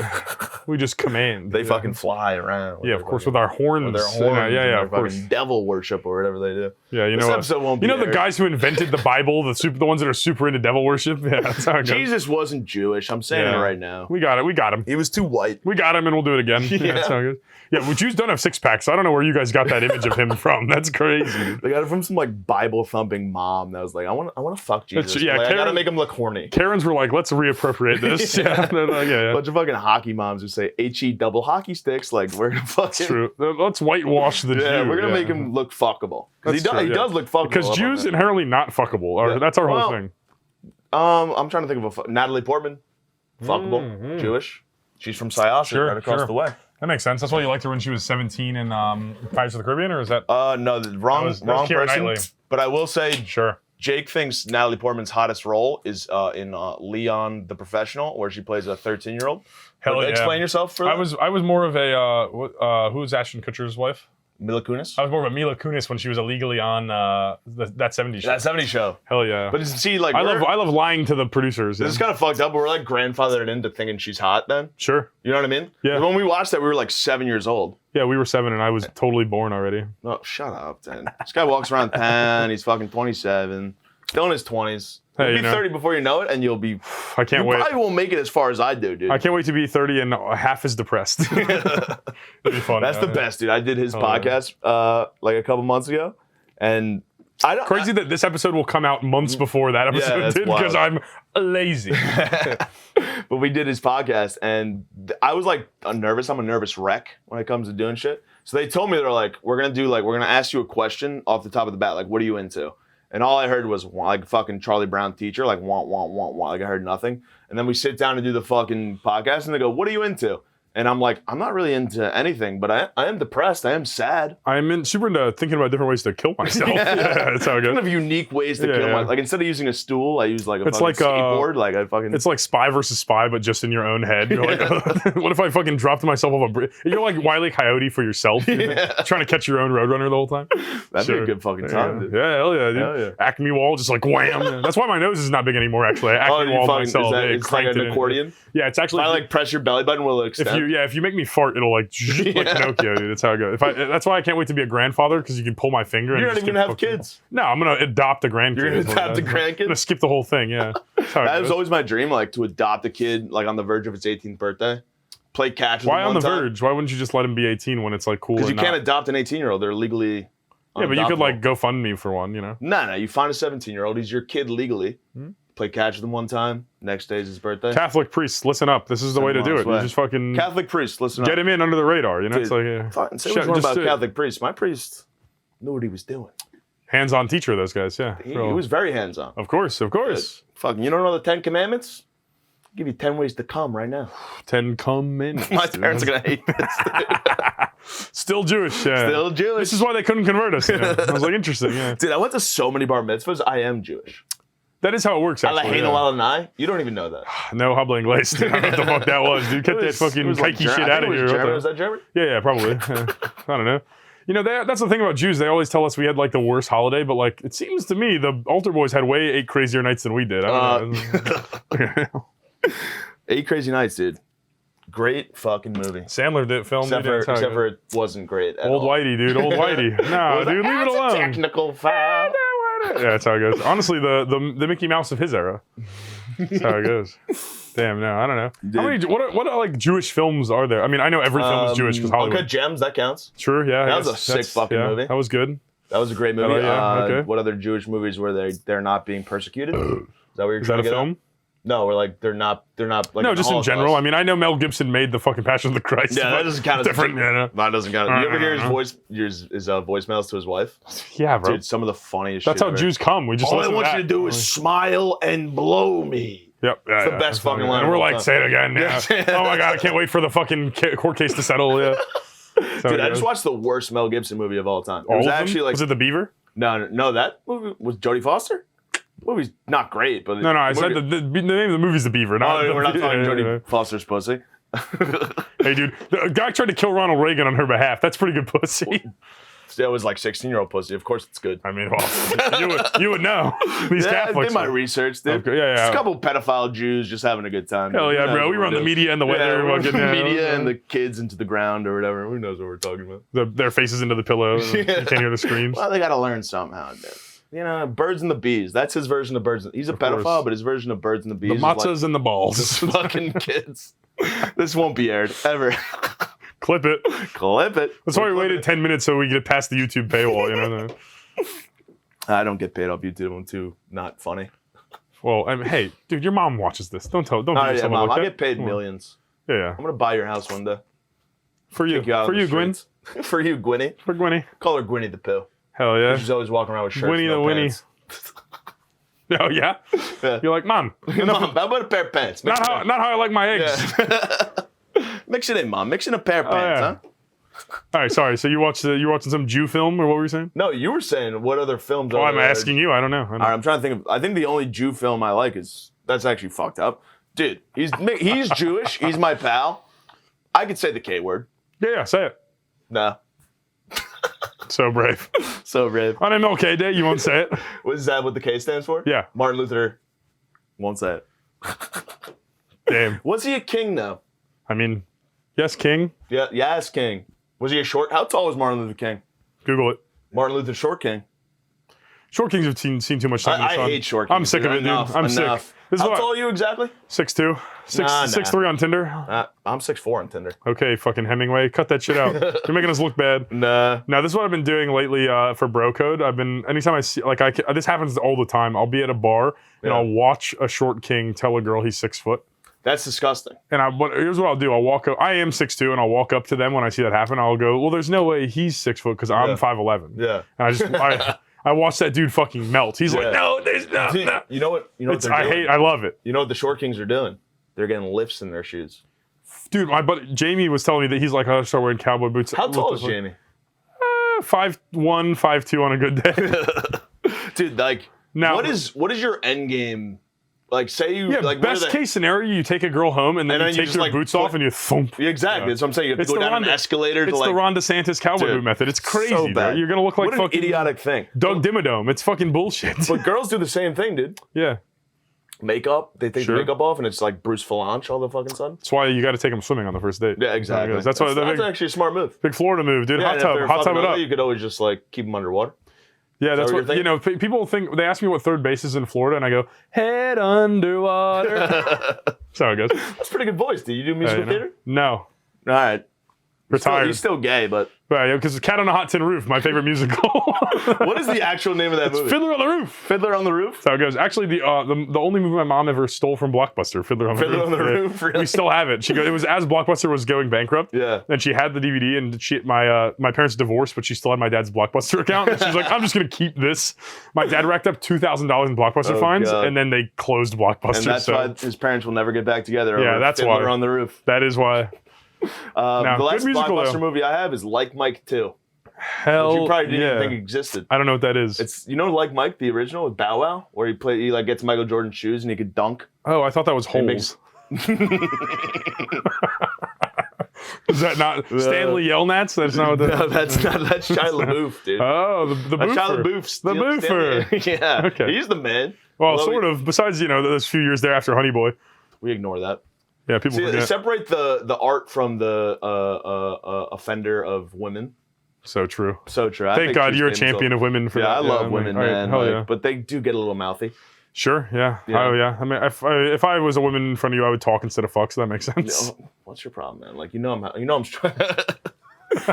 [SPEAKER 2] We just command.
[SPEAKER 1] They fucking fly around.
[SPEAKER 2] Yeah, of course, with our horns.
[SPEAKER 1] With their horns.
[SPEAKER 2] Yeah,
[SPEAKER 1] and
[SPEAKER 2] of course.
[SPEAKER 1] fucking devil worship or whatever they do.
[SPEAKER 2] Yeah, you
[SPEAKER 1] This
[SPEAKER 2] know.
[SPEAKER 1] episode won't be
[SPEAKER 2] You know the
[SPEAKER 1] aired.
[SPEAKER 2] guys who invented the Bible, the ones that are super into devil worship. Yeah, that's how it goes.
[SPEAKER 1] Jesus wasn't Jewish. I'm saying
[SPEAKER 2] Yeah.
[SPEAKER 1] it right now.
[SPEAKER 2] We got it. We got him.
[SPEAKER 1] He was too white.
[SPEAKER 2] We got him, and we'll do it again. Yeah, that's how it goes. Yeah, well, Jews don't have six packs. So I don't know where you guys got that image of him from. That's crazy.
[SPEAKER 1] They got it from some like Bible thumping mom. mom that was like, I want to fuck Jesus.
[SPEAKER 2] Yeah,
[SPEAKER 1] Like, I gotta
[SPEAKER 2] Karen-
[SPEAKER 1] make him look horny.
[SPEAKER 2] Karens were like, let's reappropriate this. yeah. They're like, yeah.
[SPEAKER 1] Bunch of fucking hockey moms who say HE double hockey sticks. Like, we're gonna fucking.
[SPEAKER 2] True. Let's whitewash the Jew.
[SPEAKER 1] Yeah, we're gonna make him look fuckable. Because
[SPEAKER 2] That's true,
[SPEAKER 1] he does look fuckable.
[SPEAKER 2] Because Jews inherently not fuckable. Or
[SPEAKER 1] Yeah.
[SPEAKER 2] That's our whole
[SPEAKER 1] Well,
[SPEAKER 2] thing.
[SPEAKER 1] I'm trying to think of Natalie Portman, fuckable, Jewish. She's from Syosset, right across the way.
[SPEAKER 2] That makes sense. That's why you liked her when she was 17 in Pirates of the Caribbean, or is that?
[SPEAKER 1] No, the wrong
[SPEAKER 2] Keira
[SPEAKER 1] person.
[SPEAKER 2] Knightley.
[SPEAKER 1] But I will say,
[SPEAKER 2] Sure.
[SPEAKER 1] Jake thinks Natalie Portman's hottest role is in Leon the Professional, where she plays a 13-year-old.
[SPEAKER 2] Hell yeah.
[SPEAKER 1] Explain yourself for that.
[SPEAKER 2] I was more of a who's Ashton Kutcher's wife?
[SPEAKER 1] Mila Kunis.
[SPEAKER 2] I was more of a Mila Kunis when she was illegally on that 70s show.
[SPEAKER 1] That 70s show.
[SPEAKER 2] Hell yeah.
[SPEAKER 1] But see, like,
[SPEAKER 2] I love lying to the producers.
[SPEAKER 1] This is kind of fucked up. But we're like grandfathered into thinking she's hot. Then
[SPEAKER 2] Sure.
[SPEAKER 1] you know what I mean?
[SPEAKER 2] Yeah.
[SPEAKER 1] When we watched that, we were like 7 years old.
[SPEAKER 2] Yeah, we were 7 and I was totally born already.
[SPEAKER 1] Oh, shut up, then. This guy walks around town. He's fucking 27. Still in his 20s.
[SPEAKER 2] Hey,
[SPEAKER 1] You'll be 30 before you know it, and you'll be.
[SPEAKER 2] I can't
[SPEAKER 1] You
[SPEAKER 2] wait.
[SPEAKER 1] probably won't make it as far as I do, dude.
[SPEAKER 2] I can't wait to be 30 and half as depressed. It'll be fun.
[SPEAKER 1] That's the best, dude. I did his podcast like a couple months ago, and I don't.
[SPEAKER 2] Crazy that this episode will come out months before that episode
[SPEAKER 1] that's
[SPEAKER 2] did because
[SPEAKER 1] wild.
[SPEAKER 2] I'm lazy.
[SPEAKER 1] But we did his podcast, and I was like nervous. I'm a nervous wreck when it comes to doing shit. So they told me, they're like, we're gonna ask you a question off the top of the bat, like, what are you into? And all I heard was like fucking Charlie Brown teacher, like want. Like I heard nothing. And then we sit down to do the fucking podcast, and they go, what are you into? And I'm like, I'm not really into anything, but I am depressed. I am sad.
[SPEAKER 2] I'm super into thinking about different ways to kill myself. Yeah, that's how it goes.
[SPEAKER 1] Kind of unique ways to kill
[SPEAKER 2] yeah.
[SPEAKER 1] myself. Like instead of using a stool, I use like a
[SPEAKER 2] It's
[SPEAKER 1] fucking
[SPEAKER 2] like,
[SPEAKER 1] skateboard. Like I fucking.
[SPEAKER 2] It's like Spy versus Spy, but just in your own head. You're like, what if I fucking dropped myself off a bridge? You're like Wile E. Coyote for yourself. Trying to catch your own Roadrunner the whole time.
[SPEAKER 1] That'd be a good fucking time, dude.
[SPEAKER 2] Yeah, hell yeah, dude.
[SPEAKER 1] Hell yeah.
[SPEAKER 2] Acme wall, just like wham. That's why my nose is not big anymore, actually. I acme walled myself.
[SPEAKER 1] It's like an accordion.
[SPEAKER 2] Yeah, it's actually.
[SPEAKER 1] If I like press your belly button, will it extend?
[SPEAKER 2] If you make me fart, it'll like Pinocchio, dude. That's how it goes. That's why I can't wait to be a grandfather, because you can pull my finger.
[SPEAKER 1] You're
[SPEAKER 2] and
[SPEAKER 1] not even gonna have kids.
[SPEAKER 2] No, I'm gonna adopt a grandkid.
[SPEAKER 1] You're gonna adopt a grandkid?
[SPEAKER 2] I'm gonna skip the whole thing. Yeah,
[SPEAKER 1] That was always my dream, like to adopt a kid, like on the verge of its 18th birthday. Play catch.
[SPEAKER 2] Why on the verge? Why wouldn't you just let him be 18 when it's like cool?
[SPEAKER 1] Because you can't adopt an 18-year-old. They're legally.
[SPEAKER 2] Yeah, but you could like go fund me for one, you know?
[SPEAKER 1] No. You find a 17-year-old. He's your kid legally. Play catch with him one time. Next day is his birthday.
[SPEAKER 2] Catholic priests, listen up. This is the way to do it. You just fucking
[SPEAKER 1] Catholic priest, listen
[SPEAKER 2] get
[SPEAKER 1] up.
[SPEAKER 2] him in under the radar. You know,
[SPEAKER 1] Dude,
[SPEAKER 2] it's like
[SPEAKER 1] say what you want about Catholic priest. My priest knew what he was doing.
[SPEAKER 2] hands-on teacher. Those guys, yeah.
[SPEAKER 1] He was very hands-on.
[SPEAKER 2] Of course.
[SPEAKER 1] Fucking, you don't know the 10 Commandments? I'll give you 10 ways to come right now.
[SPEAKER 2] 10 commandments.
[SPEAKER 1] My parents are gonna hate this.
[SPEAKER 2] Still Jewish. Yeah.
[SPEAKER 1] Still Jewish.
[SPEAKER 2] This is why they couldn't convert us. You know? I was like, interesting. Yeah.
[SPEAKER 1] Dude, I went to so many bar mitzvahs. I am Jewish.
[SPEAKER 2] That is how it works. Actually,
[SPEAKER 1] Alejandro Alanai. You don't even know that.
[SPEAKER 2] No habla inglés. Dude. I don't know what the fuck that was, dude. Get that fucking pikey shit out of here.
[SPEAKER 1] Was that German?
[SPEAKER 2] Yeah, probably. I don't know. You know, that's the thing about Jews. They always tell us we had like the worst holiday, but like it seems to me the altar boys had way 8 crazier nights than we did. I don't know.
[SPEAKER 1] 8 Crazy Nights, dude. Great fucking movie.
[SPEAKER 2] Sandler did film.
[SPEAKER 1] Except for it wasn't great at
[SPEAKER 2] Old
[SPEAKER 1] all.
[SPEAKER 2] Whitey, dude. Old Whitey. No, dude, leave it alone.
[SPEAKER 1] Technical foul.
[SPEAKER 2] Yeah, that's how it goes. Honestly, the Mickey Mouse of his era. That's how it goes. Damn, no, I don't know. How many, what like Jewish films are there? I mean, I know every film is Jewish because Hollywood.
[SPEAKER 1] Uncut Gems, that counts.
[SPEAKER 2] Sure, yeah.
[SPEAKER 1] That was a sick fucking movie.
[SPEAKER 2] That was good.
[SPEAKER 1] That was a great movie.
[SPEAKER 2] Okay.
[SPEAKER 1] What other Jewish movies were they're not being persecuted? Is that what you're
[SPEAKER 2] Is
[SPEAKER 1] trying
[SPEAKER 2] that a
[SPEAKER 1] to get
[SPEAKER 2] film?
[SPEAKER 1] at? No, we're like they're not like
[SPEAKER 2] No, just in
[SPEAKER 1] Holocaust.
[SPEAKER 2] general. I mean, I know Mel Gibson made the fucking Passion of the Christ.
[SPEAKER 1] Yeah, that doesn't count as
[SPEAKER 2] different. You know?
[SPEAKER 1] That doesn't count. You ever hear his voicemails to his wife?
[SPEAKER 2] Yeah, bro.
[SPEAKER 1] Dude, some of the funniest
[SPEAKER 2] That's
[SPEAKER 1] shit
[SPEAKER 2] how
[SPEAKER 1] ever.
[SPEAKER 2] Jews come. We just
[SPEAKER 1] All I
[SPEAKER 2] listen
[SPEAKER 1] want
[SPEAKER 2] to
[SPEAKER 1] you to do is smile and blow me.
[SPEAKER 2] Yep. Yeah,
[SPEAKER 1] It's the best fucking line.
[SPEAKER 2] And we're
[SPEAKER 1] of all
[SPEAKER 2] like,
[SPEAKER 1] time.
[SPEAKER 2] say it again. Yeah. Oh my God, I can't wait for the fucking court case to settle. Yeah.
[SPEAKER 1] Dude, I just watched the worst Mel Gibson movie of all time. It
[SPEAKER 2] All
[SPEAKER 1] was
[SPEAKER 2] of them?
[SPEAKER 1] actually like
[SPEAKER 2] Was it The Beaver?
[SPEAKER 1] no, that movie was Jodie Foster. The movie's not great, but
[SPEAKER 2] No, I said the name of the movie's The Beaver. Not
[SPEAKER 1] we're not
[SPEAKER 2] the,
[SPEAKER 1] talking
[SPEAKER 2] yeah,
[SPEAKER 1] Jodie Foster's pussy.
[SPEAKER 2] Hey, dude, the guy tried to kill Ronald Reagan on her behalf. That's pretty good pussy.
[SPEAKER 1] It was like 16-year-old pussy. Of course, it's good.
[SPEAKER 2] I mean, well, you would know. These
[SPEAKER 1] Yeah, I
[SPEAKER 2] Catholics.
[SPEAKER 1] did my research, dude.
[SPEAKER 2] Okay, yeah.
[SPEAKER 1] Just a couple pedophile Jews just having a good time.
[SPEAKER 2] Hell
[SPEAKER 1] dude.
[SPEAKER 2] yeah,
[SPEAKER 1] Who
[SPEAKER 2] bro.
[SPEAKER 1] knows
[SPEAKER 2] We
[SPEAKER 1] what
[SPEAKER 2] run the
[SPEAKER 1] it is.
[SPEAKER 2] media and the weather.
[SPEAKER 1] Yeah,
[SPEAKER 2] fucking,
[SPEAKER 1] media and the kids into the ground or whatever. Who knows what we're talking about?
[SPEAKER 2] their faces into the pillow. You can't hear the screams.
[SPEAKER 1] Well, they got to learn somehow, dude. You know, birds and the bees. That's his version of birds. He's a pedophile,
[SPEAKER 2] course.
[SPEAKER 1] but his version of birds and the bees
[SPEAKER 2] The
[SPEAKER 1] is
[SPEAKER 2] matzahs
[SPEAKER 1] like
[SPEAKER 2] and the balls.
[SPEAKER 1] this fucking kids. This won't be aired ever.
[SPEAKER 2] Clip it.
[SPEAKER 1] Clip it.
[SPEAKER 2] That's why we waited 10 minutes so we get past the YouTube paywall. You know.
[SPEAKER 1] I don't get paid off YouTube. I'm too not funny.
[SPEAKER 2] Well, I mean, hey, dude, your mom watches this. Don't
[SPEAKER 1] All
[SPEAKER 2] do
[SPEAKER 1] right, yeah,
[SPEAKER 2] someone
[SPEAKER 1] Mom,
[SPEAKER 2] like
[SPEAKER 1] I
[SPEAKER 2] that.
[SPEAKER 1] get paid
[SPEAKER 2] Come on.
[SPEAKER 1] millions.
[SPEAKER 2] Yeah.
[SPEAKER 1] I'm going to buy your house one day.
[SPEAKER 2] For you.
[SPEAKER 1] Kick you out
[SPEAKER 2] For
[SPEAKER 1] on the
[SPEAKER 2] you, Gwyn.
[SPEAKER 1] streets. For you, Gwynny.
[SPEAKER 2] For Gwynny.
[SPEAKER 1] Call her Gwynny the Pooh.
[SPEAKER 2] Hell yeah.
[SPEAKER 1] She's always walking around with shirts.
[SPEAKER 2] Winnie
[SPEAKER 1] no
[SPEAKER 2] the Winnie.
[SPEAKER 1] pants.
[SPEAKER 2] Oh, yeah?
[SPEAKER 1] Yeah.
[SPEAKER 2] You're like, Mom.
[SPEAKER 1] Mom, how about a pair of pants?
[SPEAKER 2] Not how I like my eggs.
[SPEAKER 1] Yeah. Mix it in, Mom. Mix in a pair of pants,
[SPEAKER 2] yeah.
[SPEAKER 1] huh?
[SPEAKER 2] All right, sorry. So you watching some Jew film, or what were you saying?
[SPEAKER 1] No, you were saying what other films
[SPEAKER 2] Oh,
[SPEAKER 1] are
[SPEAKER 2] I'm
[SPEAKER 1] there?
[SPEAKER 2] asking you. I don't know.
[SPEAKER 1] All right, I'm trying to think of. I think the only Jew film I like is that's actually fucked up, dude. He's Jewish. He's my pal. I could say the K word.
[SPEAKER 2] Yeah, say it.
[SPEAKER 1] No,
[SPEAKER 2] So brave.
[SPEAKER 1] so brave.
[SPEAKER 2] On MLK Day, you won't say it.
[SPEAKER 1] What is that? What the K stands for?
[SPEAKER 2] Yeah.
[SPEAKER 1] Martin Luther won't say it.
[SPEAKER 2] Damn.
[SPEAKER 1] Was he a king though?
[SPEAKER 2] I mean, yes, King.
[SPEAKER 1] Yeah, yes, king. Was he a short? How tall was Martin Luther King?
[SPEAKER 2] Google it.
[SPEAKER 1] Martin Luther short king.
[SPEAKER 2] Short Kings have seen too much time.
[SPEAKER 1] I hate short kings.
[SPEAKER 2] I'm sick of it, dude.
[SPEAKER 1] Enough,
[SPEAKER 2] I'm
[SPEAKER 1] enough.
[SPEAKER 2] sick. This is
[SPEAKER 1] How
[SPEAKER 2] what-
[SPEAKER 1] tall are you exactly?
[SPEAKER 2] 6'2",
[SPEAKER 1] Nah.
[SPEAKER 2] 6'3" on Tinder.
[SPEAKER 1] I'm 6'4" on Tinder.
[SPEAKER 2] Okay, fucking Hemingway, cut that shit out. You're making us look bad.
[SPEAKER 1] Nah.
[SPEAKER 2] Now, this is what I've been doing lately for bro code. Anytime I see, this happens all the time. I'll be at a bar and
[SPEAKER 1] Yeah.
[SPEAKER 2] I'll watch a short king tell a girl he's 6 foot.
[SPEAKER 1] That's disgusting.
[SPEAKER 2] And here's what I'll do. I'll walk up. I am 6'2", and I'll walk up to them when I see that happen. I'll go, well, there's no way he's 6 foot because I'm
[SPEAKER 1] Yeah.
[SPEAKER 2] 5'11".
[SPEAKER 1] Yeah.
[SPEAKER 2] And I watch that dude fucking melt. He's like,
[SPEAKER 1] Yeah.
[SPEAKER 2] no, there's no.
[SPEAKER 1] Dude,
[SPEAKER 2] no.
[SPEAKER 1] you know what? You know what they're
[SPEAKER 2] I
[SPEAKER 1] doing?
[SPEAKER 2] love it.
[SPEAKER 1] You know what the short kings are doing? They're getting lifts in their shoes.
[SPEAKER 2] Dude, my buddy Jamie was telling me that he's like, I start wearing cowboy boots.
[SPEAKER 1] How tall is Jamie?
[SPEAKER 2] 5'1", 5'2" on a good day.
[SPEAKER 1] Dude, like,
[SPEAKER 2] Now-
[SPEAKER 1] what is your end game? Like, say you
[SPEAKER 2] Yeah,
[SPEAKER 1] like
[SPEAKER 2] best case scenario, you take a girl home and then,
[SPEAKER 1] And
[SPEAKER 2] you
[SPEAKER 1] then you
[SPEAKER 2] take
[SPEAKER 1] just,
[SPEAKER 2] your
[SPEAKER 1] like,
[SPEAKER 2] boots
[SPEAKER 1] put-
[SPEAKER 2] off and you thump.
[SPEAKER 1] Yeah, exactly.
[SPEAKER 2] Yeah.
[SPEAKER 1] That's what I'm saying. You have
[SPEAKER 2] It's
[SPEAKER 1] to go
[SPEAKER 2] the
[SPEAKER 1] down
[SPEAKER 2] Ron
[SPEAKER 1] an escalator to
[SPEAKER 2] It's
[SPEAKER 1] like.
[SPEAKER 2] the Ron DeSantis cowboy
[SPEAKER 1] Dude,
[SPEAKER 2] boot method. It's crazy,
[SPEAKER 1] so
[SPEAKER 2] bro.
[SPEAKER 1] bad.
[SPEAKER 2] You're gonna look like
[SPEAKER 1] what an
[SPEAKER 2] fucking
[SPEAKER 1] idiotic thing.
[SPEAKER 2] Doug Dimmadome. It's fucking bullshit.
[SPEAKER 1] But girls do the same thing, dude.
[SPEAKER 2] Yeah,
[SPEAKER 1] Makeup. They take
[SPEAKER 2] Sure.
[SPEAKER 1] the makeup off, and it's like Bruce Falange all the fucking sudden.
[SPEAKER 2] that's why you got to take them swimming on the first date.
[SPEAKER 1] Yeah, exactly.
[SPEAKER 2] That's why the
[SPEAKER 1] that's
[SPEAKER 2] big,
[SPEAKER 1] actually a smart move.
[SPEAKER 2] big Florida move, dude.
[SPEAKER 1] Yeah,
[SPEAKER 2] hot
[SPEAKER 1] and if
[SPEAKER 2] tub,
[SPEAKER 1] they're
[SPEAKER 2] hot tub
[SPEAKER 1] fucking
[SPEAKER 2] it up.
[SPEAKER 1] ugly, you could always just like keep them underwater.
[SPEAKER 2] Yeah, that's
[SPEAKER 1] that what
[SPEAKER 2] what
[SPEAKER 1] you're
[SPEAKER 2] people think. They ask me what third base is in Florida, and I go head underwater. That's how it goes.
[SPEAKER 1] That's a pretty good voice. Do you do musical
[SPEAKER 2] You know?
[SPEAKER 1] theater?
[SPEAKER 2] No,
[SPEAKER 1] All right.
[SPEAKER 2] retired.
[SPEAKER 1] He's still gay, but
[SPEAKER 2] Because Cat on a Hot Tin Roof, my favorite musical.
[SPEAKER 1] what is the actual name of that movie?
[SPEAKER 2] Fiddler on the Roof.
[SPEAKER 1] Fiddler on the Roof?
[SPEAKER 2] That's how it goes. Actually, the only movie my mom ever stole from Blockbuster, Fiddler on the
[SPEAKER 1] Fiddler
[SPEAKER 2] Roof.
[SPEAKER 1] on the
[SPEAKER 2] Yeah.
[SPEAKER 1] Roof, really?
[SPEAKER 2] We still have it. It was as Blockbuster was going bankrupt.
[SPEAKER 1] Yeah.
[SPEAKER 2] And she had the DVD, and my parents divorced, but she still had my dad's Blockbuster account. And she's like, I'm just gonna keep this. My dad racked up $2,000 in Blockbuster
[SPEAKER 1] Oh,
[SPEAKER 2] fines,
[SPEAKER 1] God.
[SPEAKER 2] and then they closed Blockbuster.
[SPEAKER 1] And that's
[SPEAKER 2] so
[SPEAKER 1] why his parents will never get back together.
[SPEAKER 2] Yeah,
[SPEAKER 1] over
[SPEAKER 2] that's
[SPEAKER 1] Fiddler
[SPEAKER 2] why.
[SPEAKER 1] on the Roof.
[SPEAKER 2] that is why.
[SPEAKER 1] The last
[SPEAKER 2] good musical,
[SPEAKER 1] blockbuster
[SPEAKER 2] though.
[SPEAKER 1] movie I have is Like Mike 2,
[SPEAKER 2] Hell,
[SPEAKER 1] which you probably didn't
[SPEAKER 2] yeah.
[SPEAKER 1] even think existed.
[SPEAKER 2] I don't know what that is.
[SPEAKER 1] It's Like Mike, the original with Bow Wow, where he like gets Michael Jordan's shoes and he could dunk.
[SPEAKER 2] Oh, I thought that was Holes.
[SPEAKER 1] makes-
[SPEAKER 2] Is that not Stanley Yelnats? That's not what
[SPEAKER 1] No,
[SPEAKER 2] that.
[SPEAKER 1] that's Shia LaBeouf, dude.
[SPEAKER 2] Oh, the
[SPEAKER 1] That's
[SPEAKER 2] boofer.
[SPEAKER 1] Shia LaBeouf's
[SPEAKER 2] The boofer.
[SPEAKER 1] yeah.
[SPEAKER 2] Okay.
[SPEAKER 1] He's the man.
[SPEAKER 2] Well,
[SPEAKER 1] Although
[SPEAKER 2] sort of. Besides, those few years there after Honey Boy.
[SPEAKER 1] We ignore that.
[SPEAKER 2] Yeah, people
[SPEAKER 1] See,
[SPEAKER 2] forget.
[SPEAKER 1] separate the art from the offender of women.
[SPEAKER 2] So true.
[SPEAKER 1] So true. I
[SPEAKER 2] Thank
[SPEAKER 1] think
[SPEAKER 2] God
[SPEAKER 1] she's
[SPEAKER 2] you're a
[SPEAKER 1] famous
[SPEAKER 2] champion
[SPEAKER 1] over-
[SPEAKER 2] of women for
[SPEAKER 1] Yeah,
[SPEAKER 2] that.
[SPEAKER 1] I love
[SPEAKER 2] mean,
[SPEAKER 1] women,
[SPEAKER 2] all right,
[SPEAKER 1] man.
[SPEAKER 2] hell
[SPEAKER 1] like,
[SPEAKER 2] yeah.
[SPEAKER 1] But they do get a little mouthy.
[SPEAKER 2] Sure, yeah.
[SPEAKER 1] Yeah.
[SPEAKER 2] Oh, yeah. I mean, if I was a woman in front of you, I would talk instead of fuck, so that makes sense.
[SPEAKER 1] What's your problem, man? Like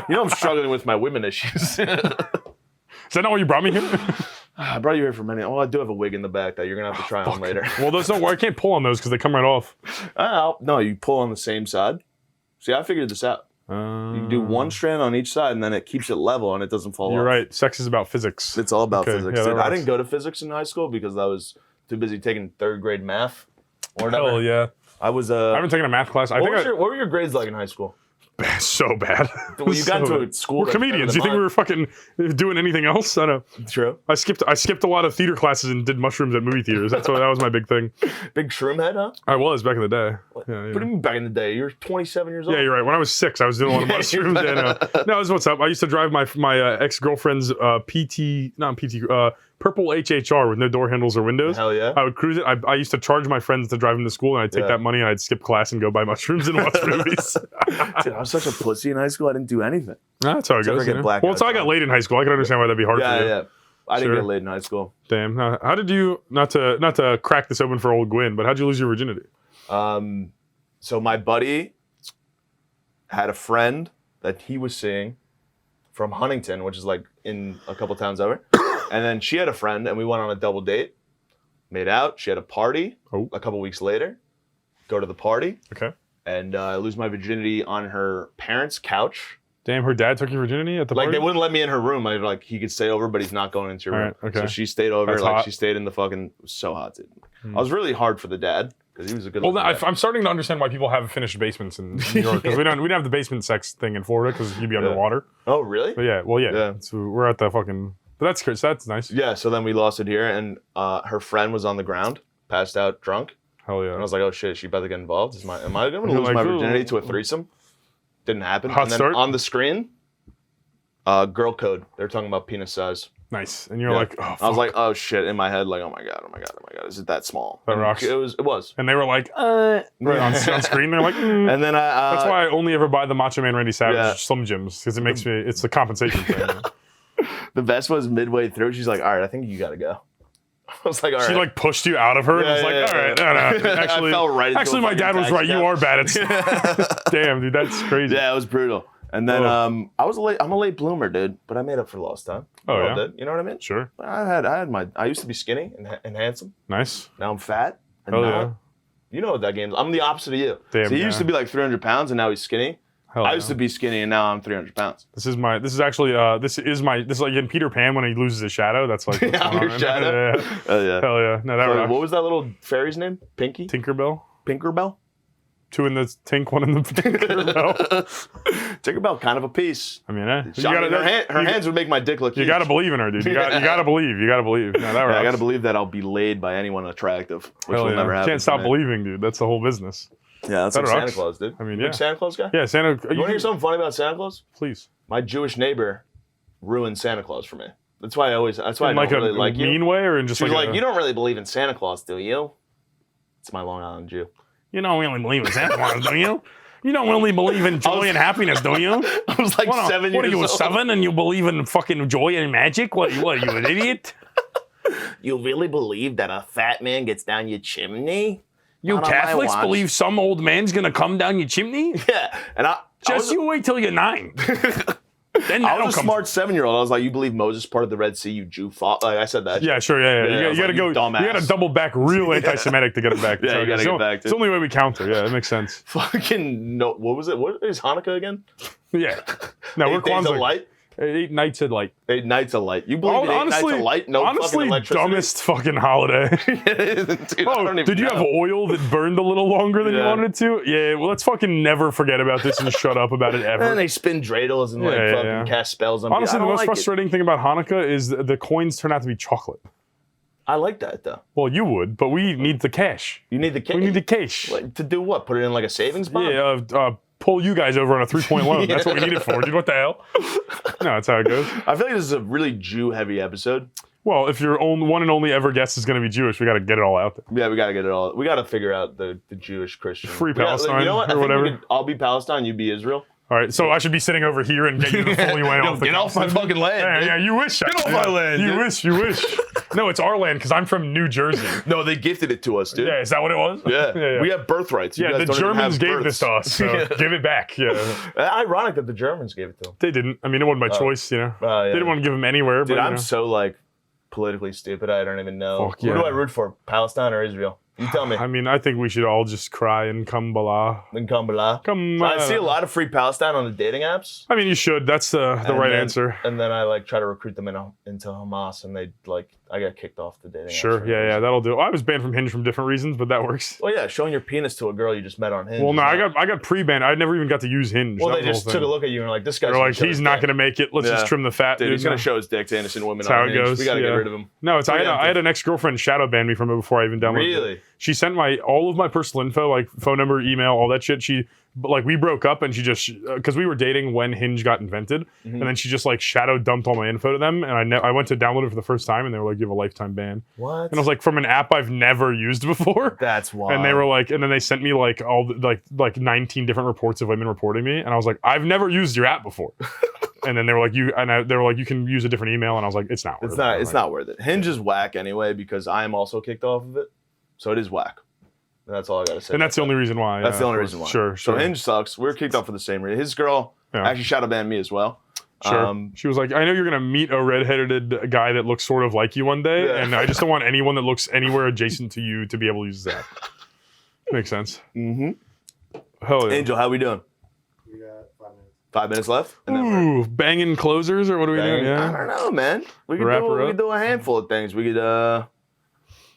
[SPEAKER 1] I'm struggling with my women issues.
[SPEAKER 2] Is that not why you brought me here?
[SPEAKER 1] I brought you here for a minute. Oh, I do have a wig in the back that you're gonna have to try on later.
[SPEAKER 2] Well, those don't. I can't pull on those because they come right off.
[SPEAKER 1] No, you pull on the same side. See, I figured this out. You do one strand on each side, and then it keeps it level, and it doesn't fall
[SPEAKER 2] You're
[SPEAKER 1] off.
[SPEAKER 2] right. Sex is about physics.
[SPEAKER 1] It's all about
[SPEAKER 2] Okay,
[SPEAKER 1] physics.
[SPEAKER 2] yeah, that
[SPEAKER 1] dude. I
[SPEAKER 2] rocks.
[SPEAKER 1] didn't go to physics in high school because I was too busy taking third grade math or whatever.
[SPEAKER 2] Hell yeah.
[SPEAKER 1] I was.
[SPEAKER 2] I haven't taken a math class.
[SPEAKER 1] what were your grades like in high school?
[SPEAKER 2] So bad.
[SPEAKER 1] Well, you got
[SPEAKER 2] So
[SPEAKER 1] into
[SPEAKER 2] bad.
[SPEAKER 1] a school.
[SPEAKER 2] We're
[SPEAKER 1] that's better
[SPEAKER 2] comedians.
[SPEAKER 1] than
[SPEAKER 2] You think we
[SPEAKER 1] mine.
[SPEAKER 2] were fucking doing anything else? I don't know.
[SPEAKER 1] True.
[SPEAKER 2] I skipped a lot of theater classes and did mushrooms at movie theaters. That was my big thing.
[SPEAKER 1] Big shroom head, huh?
[SPEAKER 2] I was back in the day.
[SPEAKER 1] What
[SPEAKER 2] Yeah,
[SPEAKER 1] do you mean back in the day? You're 27 years old.
[SPEAKER 2] Yeah, you're right. When I was 6, I was doing a lot of
[SPEAKER 1] Yeah,
[SPEAKER 2] mushrooms.
[SPEAKER 1] you're
[SPEAKER 2] And, no, that's what's up. I used to drive my ex-girlfriend's purple HHR with no door handles or windows.
[SPEAKER 1] Hell yeah.
[SPEAKER 2] I would cruise it. I used to charge my friends to drive them to school, and I'd take
[SPEAKER 1] Yeah.
[SPEAKER 2] that money and I'd skip class and go buy mushrooms and watch movies.
[SPEAKER 1] Dude, I was such a pussy in high school. I didn't do anything.
[SPEAKER 2] That's how it
[SPEAKER 1] Except
[SPEAKER 2] goes.
[SPEAKER 1] for get blackout
[SPEAKER 2] Well, until I got
[SPEAKER 1] time.
[SPEAKER 2] laid in high school, I can understand why that'd be hard
[SPEAKER 1] Yeah,
[SPEAKER 2] for you.
[SPEAKER 1] yeah. I didn't
[SPEAKER 2] Sure.
[SPEAKER 1] get laid in high school.
[SPEAKER 2] Damn. How did you not to crack this open for old Gwyn, but how'd you lose your virginity?
[SPEAKER 1] So my buddy had a friend that he was seeing from Huntington, which is like in a couple towns over. And then she had a friend, and we went on a double date. Made out. She had a party a couple weeks later. Go to the party.
[SPEAKER 2] Okay.
[SPEAKER 1] And I lose my virginity on her parents' couch.
[SPEAKER 2] Damn, her dad took your virginity at the party?
[SPEAKER 1] Like, they wouldn't let me in her room. Like, he could stay over, but he's not going into your room.
[SPEAKER 2] Right, okay.
[SPEAKER 1] So she stayed over.
[SPEAKER 2] That's
[SPEAKER 1] like,
[SPEAKER 2] hot.
[SPEAKER 1] she stayed in the fucking... It was so hot, dude. I was really hard for the dad, because he was a good
[SPEAKER 2] Well,
[SPEAKER 1] dad.
[SPEAKER 2] I'm starting to understand why people have finished basements in New York. Because we don't have the basement sex thing in Florida, because you'd be underwater.
[SPEAKER 1] Oh, really?
[SPEAKER 2] But yeah.
[SPEAKER 1] Yeah.
[SPEAKER 2] So we're at the fucking... But that's good. So that's nice.
[SPEAKER 1] Yeah, so then we lost it here, and her friend was on the ground, passed out, drunk.
[SPEAKER 2] Hell yeah.
[SPEAKER 1] And I was like, oh shit, is she about to get involved? Am I going to
[SPEAKER 2] You're
[SPEAKER 1] lose
[SPEAKER 2] like,
[SPEAKER 1] my
[SPEAKER 2] ooh.
[SPEAKER 1] virginity to a threesome? Didn't happen.
[SPEAKER 2] Hot
[SPEAKER 1] and then
[SPEAKER 2] start?
[SPEAKER 1] on the screen, girl code. They're talking about penis size.
[SPEAKER 2] Nice. And you're
[SPEAKER 1] Yeah.
[SPEAKER 2] like, oh, fuck.
[SPEAKER 1] I was like, oh shit, in my head, like, oh my god, is it that small?
[SPEAKER 2] That
[SPEAKER 1] And
[SPEAKER 2] rocks.
[SPEAKER 1] It was.
[SPEAKER 2] And they were like, right on screen. They're like,
[SPEAKER 1] And then
[SPEAKER 2] That's why I only ever buy the Macho Man Randy Savage
[SPEAKER 1] Yeah.
[SPEAKER 2] Slim Jims, because it makes me, it's the compensation thing.
[SPEAKER 1] the best was midway through, she's like, all right, I think you gotta go. I was like, all right.
[SPEAKER 2] She like pushed you out of her and was like, all right, no. Actually,
[SPEAKER 1] I fell right into
[SPEAKER 2] actually
[SPEAKER 1] a
[SPEAKER 2] my
[SPEAKER 1] fucking
[SPEAKER 2] dad was
[SPEAKER 1] taxi
[SPEAKER 2] right. You
[SPEAKER 1] cab.
[SPEAKER 2] are bad at Damn, dude, that's crazy.
[SPEAKER 1] Yeah, it was brutal. And then
[SPEAKER 2] Oh.
[SPEAKER 1] I'm a late bloomer, dude, but I made up for lost time.
[SPEAKER 2] Oh,
[SPEAKER 1] We all
[SPEAKER 2] yeah?
[SPEAKER 1] did. You know what I mean?
[SPEAKER 2] Sure.
[SPEAKER 1] I used to be skinny and handsome.
[SPEAKER 2] Nice.
[SPEAKER 1] Now I'm fat. And
[SPEAKER 2] Hell
[SPEAKER 1] now,
[SPEAKER 2] yeah.
[SPEAKER 1] You know what that game is. I'm the opposite of you.
[SPEAKER 2] Damn,
[SPEAKER 1] so he used
[SPEAKER 2] yeah.
[SPEAKER 1] to be like 300 pounds and now he's skinny.
[SPEAKER 2] Hell
[SPEAKER 1] I
[SPEAKER 2] yeah.
[SPEAKER 1] used to be skinny and now I'm 300 pounds.
[SPEAKER 2] This is like in Peter Pan when he loses his shadow. That's like, what's
[SPEAKER 1] I'm
[SPEAKER 2] going
[SPEAKER 1] your
[SPEAKER 2] on.
[SPEAKER 1] shadow?
[SPEAKER 2] Yeah.
[SPEAKER 1] Oh, yeah.
[SPEAKER 2] Hell yeah. No, that
[SPEAKER 1] So,
[SPEAKER 2] rocks.
[SPEAKER 1] what was that little fairy's name? Pinky?
[SPEAKER 2] Tinkerbell?
[SPEAKER 1] Tinkerbell?
[SPEAKER 2] 2 in the tink, 1 in the Tinkerbell.
[SPEAKER 1] Tinkerbell, kind of a piece.
[SPEAKER 2] I mean,
[SPEAKER 1] Her hands would make my dick look
[SPEAKER 2] You
[SPEAKER 1] huge.
[SPEAKER 2] gotta believe in her, dude. You gotta believe. No, that
[SPEAKER 1] Yeah,
[SPEAKER 2] rocks.
[SPEAKER 1] I gotta believe that I'll be laid by anyone attractive, which
[SPEAKER 2] Hell
[SPEAKER 1] will
[SPEAKER 2] yeah.
[SPEAKER 1] never happen.
[SPEAKER 2] Can't
[SPEAKER 1] to
[SPEAKER 2] stop
[SPEAKER 1] me.
[SPEAKER 2] believing, dude. That's the whole business.
[SPEAKER 1] Yeah, that's
[SPEAKER 2] That
[SPEAKER 1] like Santa
[SPEAKER 2] rocks.
[SPEAKER 1] Claus, dude.
[SPEAKER 2] I mean,
[SPEAKER 1] You
[SPEAKER 2] yeah.
[SPEAKER 1] big Santa Claus guy?
[SPEAKER 2] Yeah, Santa.
[SPEAKER 1] You want to hear something funny about Santa Claus?
[SPEAKER 2] Please.
[SPEAKER 1] My Jewish neighbor ruined Santa Claus for me. That's why I
[SPEAKER 2] In
[SPEAKER 1] don't
[SPEAKER 2] like a
[SPEAKER 1] really like
[SPEAKER 2] mean
[SPEAKER 1] you.
[SPEAKER 2] way, or in just
[SPEAKER 1] She was
[SPEAKER 2] like
[SPEAKER 1] like, you don't really believe in Santa Claus, do you? It's my Long Island Jew.
[SPEAKER 2] you don't really believe in Santa Claus, do you? You don't really believe in joy and happiness, do you?
[SPEAKER 1] I was like 7 years
[SPEAKER 2] What are you,
[SPEAKER 1] old.
[SPEAKER 2] 7, and you believe in fucking joy and magic? What are you, an idiot?
[SPEAKER 1] You really believe that a fat man gets down your chimney?
[SPEAKER 2] You
[SPEAKER 1] Not on my
[SPEAKER 2] Catholics
[SPEAKER 1] watch.
[SPEAKER 2] believe some old man's gonna come down your chimney?
[SPEAKER 1] Yeah, and
[SPEAKER 2] Just you wait till you're 9. Then
[SPEAKER 1] I
[SPEAKER 2] that'll
[SPEAKER 1] was a
[SPEAKER 2] come.
[SPEAKER 1] smart 7-year-old. I was like, you believe Moses parted the Red Sea, you Jew fuck? Like, I said that.
[SPEAKER 2] Yeah, sure, yeah.
[SPEAKER 1] Yeah, I
[SPEAKER 2] You
[SPEAKER 1] was
[SPEAKER 2] gotta
[SPEAKER 1] like,
[SPEAKER 2] go.
[SPEAKER 1] you dumbass.
[SPEAKER 2] You gotta double back real anti-Semitic to get it back.
[SPEAKER 1] Yeah,
[SPEAKER 2] So
[SPEAKER 1] you gotta
[SPEAKER 2] it's
[SPEAKER 1] get back
[SPEAKER 2] It's
[SPEAKER 1] to
[SPEAKER 2] the only way we counter. Yeah, that makes sense.
[SPEAKER 1] Fucking no. What was it? What is Hanukkah again?
[SPEAKER 2] Yeah. No, we're
[SPEAKER 1] 8 days of
[SPEAKER 2] Kwanzaa.
[SPEAKER 1] light.
[SPEAKER 2] 8 nights of light.
[SPEAKER 1] 8 nights of light. You believe in 8
[SPEAKER 2] Honestly,
[SPEAKER 1] nights of light? No fucking
[SPEAKER 2] honestly,
[SPEAKER 1] electricity.
[SPEAKER 2] dumbest fucking holiday.
[SPEAKER 1] Dude, I don't even
[SPEAKER 2] Did you
[SPEAKER 1] know.
[SPEAKER 2] have oil that burned a little longer than you
[SPEAKER 1] Yeah.
[SPEAKER 2] wanted it to? Yeah, well, let's fucking never forget about this and shut up about it ever.
[SPEAKER 1] And they spin dreidels and like
[SPEAKER 2] Yeah,
[SPEAKER 1] fucking
[SPEAKER 2] yeah.
[SPEAKER 1] cast spells on
[SPEAKER 2] Honestly, the
[SPEAKER 1] people. I
[SPEAKER 2] most
[SPEAKER 1] don't like
[SPEAKER 2] frustrating thing about Hanukkah is the coins turn out to be chocolate.
[SPEAKER 1] it. I like that though.
[SPEAKER 2] Well, you would, but we need the cash.
[SPEAKER 1] You need the cash.
[SPEAKER 2] We need the cash.
[SPEAKER 1] Like, to do what? Put it in like a savings bond?
[SPEAKER 2] Yeah, pull you guys over on a 3-point loan. That's what we need it for, dude. What the hell? No, that's how it goes.
[SPEAKER 1] I feel like this is a really Jew-heavy episode.
[SPEAKER 2] Well, if your one and only ever guest is going to be Jewish, we got to get it all out there.
[SPEAKER 1] Yeah, we gotta get it all. We gotta figure out the Jewish Christian.
[SPEAKER 2] Free
[SPEAKER 1] We gotta-
[SPEAKER 2] Palestine
[SPEAKER 1] You know what?
[SPEAKER 2] or
[SPEAKER 1] I think
[SPEAKER 2] whatever.
[SPEAKER 1] I'll be Palestine. You be Israel.
[SPEAKER 2] All right, so I should be sitting over here and get you to fully way
[SPEAKER 1] Yo,
[SPEAKER 2] off the
[SPEAKER 1] get off my
[SPEAKER 2] continent.
[SPEAKER 1] fucking land.
[SPEAKER 2] Yeah,
[SPEAKER 1] dude.
[SPEAKER 2] yeah, you wish.
[SPEAKER 1] Get off
[SPEAKER 2] actually.
[SPEAKER 1] my land,
[SPEAKER 2] You
[SPEAKER 1] dude.
[SPEAKER 2] wish. You wish. No, it's our land because I'm from New Jersey.
[SPEAKER 1] No, they gifted it to us, dude.
[SPEAKER 2] Yeah, is that what it was?
[SPEAKER 1] Yeah. We have birthrights. You
[SPEAKER 2] Yeah,
[SPEAKER 1] guys
[SPEAKER 2] the
[SPEAKER 1] don't even
[SPEAKER 2] Germans
[SPEAKER 1] have
[SPEAKER 2] gave
[SPEAKER 1] births.
[SPEAKER 2] this to us, so
[SPEAKER 1] Yeah.
[SPEAKER 2] give it back. Yeah,
[SPEAKER 1] Ironic that the Germans gave it to them.
[SPEAKER 2] they didn't. I mean, it wasn't my choice, you know.
[SPEAKER 1] yeah.
[SPEAKER 2] They didn't want to give them anywhere.
[SPEAKER 1] Dude,
[SPEAKER 2] but,
[SPEAKER 1] I'm
[SPEAKER 2] you know.
[SPEAKER 1] so like politically stupid. I don't even know.
[SPEAKER 2] Fuck
[SPEAKER 1] Who
[SPEAKER 2] yeah.
[SPEAKER 1] do I root for? Palestine or Israel? You tell me.
[SPEAKER 2] I mean, I think we should all just cry and come bala.
[SPEAKER 1] In Kumbala.
[SPEAKER 2] Come.
[SPEAKER 1] I see a lot of free Palestine on the dating apps.
[SPEAKER 2] I mean, you should. That's the right answer.
[SPEAKER 1] And then I like try to recruit them into Hamas, and they like I got kicked off the dating.
[SPEAKER 2] Sure.
[SPEAKER 1] apps.
[SPEAKER 2] Yeah, that'll do. I was banned from Hinge from different reasons, but that works.
[SPEAKER 1] Well, yeah, showing your penis to a girl you just met on Hinge.
[SPEAKER 2] Well, no,
[SPEAKER 1] is not-
[SPEAKER 2] I got pre-banned. I never even got to use Hinge.
[SPEAKER 1] Well,
[SPEAKER 2] That
[SPEAKER 1] they
[SPEAKER 2] was the
[SPEAKER 1] just
[SPEAKER 2] whole
[SPEAKER 1] took a
[SPEAKER 2] thing.
[SPEAKER 1] look at you and were like, this guy's.
[SPEAKER 2] They're like,
[SPEAKER 1] gonna show
[SPEAKER 2] he's
[SPEAKER 1] his
[SPEAKER 2] not
[SPEAKER 1] dick.
[SPEAKER 2] going to make it. Let's
[SPEAKER 1] Yeah.
[SPEAKER 2] just trim the fat.
[SPEAKER 1] Dude, he's gonna
[SPEAKER 2] No.
[SPEAKER 1] show his dick to innocent women.
[SPEAKER 2] That's how
[SPEAKER 1] on
[SPEAKER 2] it
[SPEAKER 1] Hinge.
[SPEAKER 2] goes.
[SPEAKER 1] We gotta
[SPEAKER 2] yeah.
[SPEAKER 1] get rid of him.
[SPEAKER 2] No, it's I
[SPEAKER 1] Preemptive.
[SPEAKER 2] had an ex-girlfriend shadow ban me from it before I even downloaded it.
[SPEAKER 1] Really?
[SPEAKER 2] She sent all of my personal info, like phone number, email, all that shit. We broke up, and she just because we were dating when Hinge got invented, and then she just like shadow dumped all my info to them, and I went to download it for the first time, and they were like, "You have a lifetime ban."
[SPEAKER 1] What?
[SPEAKER 2] And I was like, from an app I've never used before.
[SPEAKER 1] That's wild.
[SPEAKER 2] And they were like, and then they sent me like like 19 different reports of women reporting me, and I was like, I've never used your app before. And then they were like, they were like, you can use a different email, and I was like, it's not. Worth
[SPEAKER 1] It's not.
[SPEAKER 2] it.
[SPEAKER 1] It's not worth it. Hinge is whack anyway because I am also kicked off of it, so it is whack. And that's all I gotta say.
[SPEAKER 2] And that's the only reason why.
[SPEAKER 1] That's
[SPEAKER 2] yeah,
[SPEAKER 1] the only
[SPEAKER 2] of course.
[SPEAKER 1] reason why.
[SPEAKER 2] Sure.
[SPEAKER 1] So Hinge sucks. We were kicked off for the same reason. His girl
[SPEAKER 2] Yeah.
[SPEAKER 1] actually shadow banned me as well.
[SPEAKER 2] Sure. She was like, I know you're gonna meet a redheaded guy that looks sort of like you one day, and I just don't want anyone that looks anywhere adjacent to you to be able to use that. Makes sense.
[SPEAKER 1] Mm-hmm.
[SPEAKER 2] Hell yeah.
[SPEAKER 1] Angel, how we doing?
[SPEAKER 3] We got 5 minutes.
[SPEAKER 1] 5 minutes left? And then
[SPEAKER 2] Ooh, banging closers, or what are we doing?
[SPEAKER 1] I
[SPEAKER 2] Yeah.
[SPEAKER 1] don't know, man. We
[SPEAKER 2] Wrap her
[SPEAKER 1] could
[SPEAKER 2] up.
[SPEAKER 1] do a handful of things. We could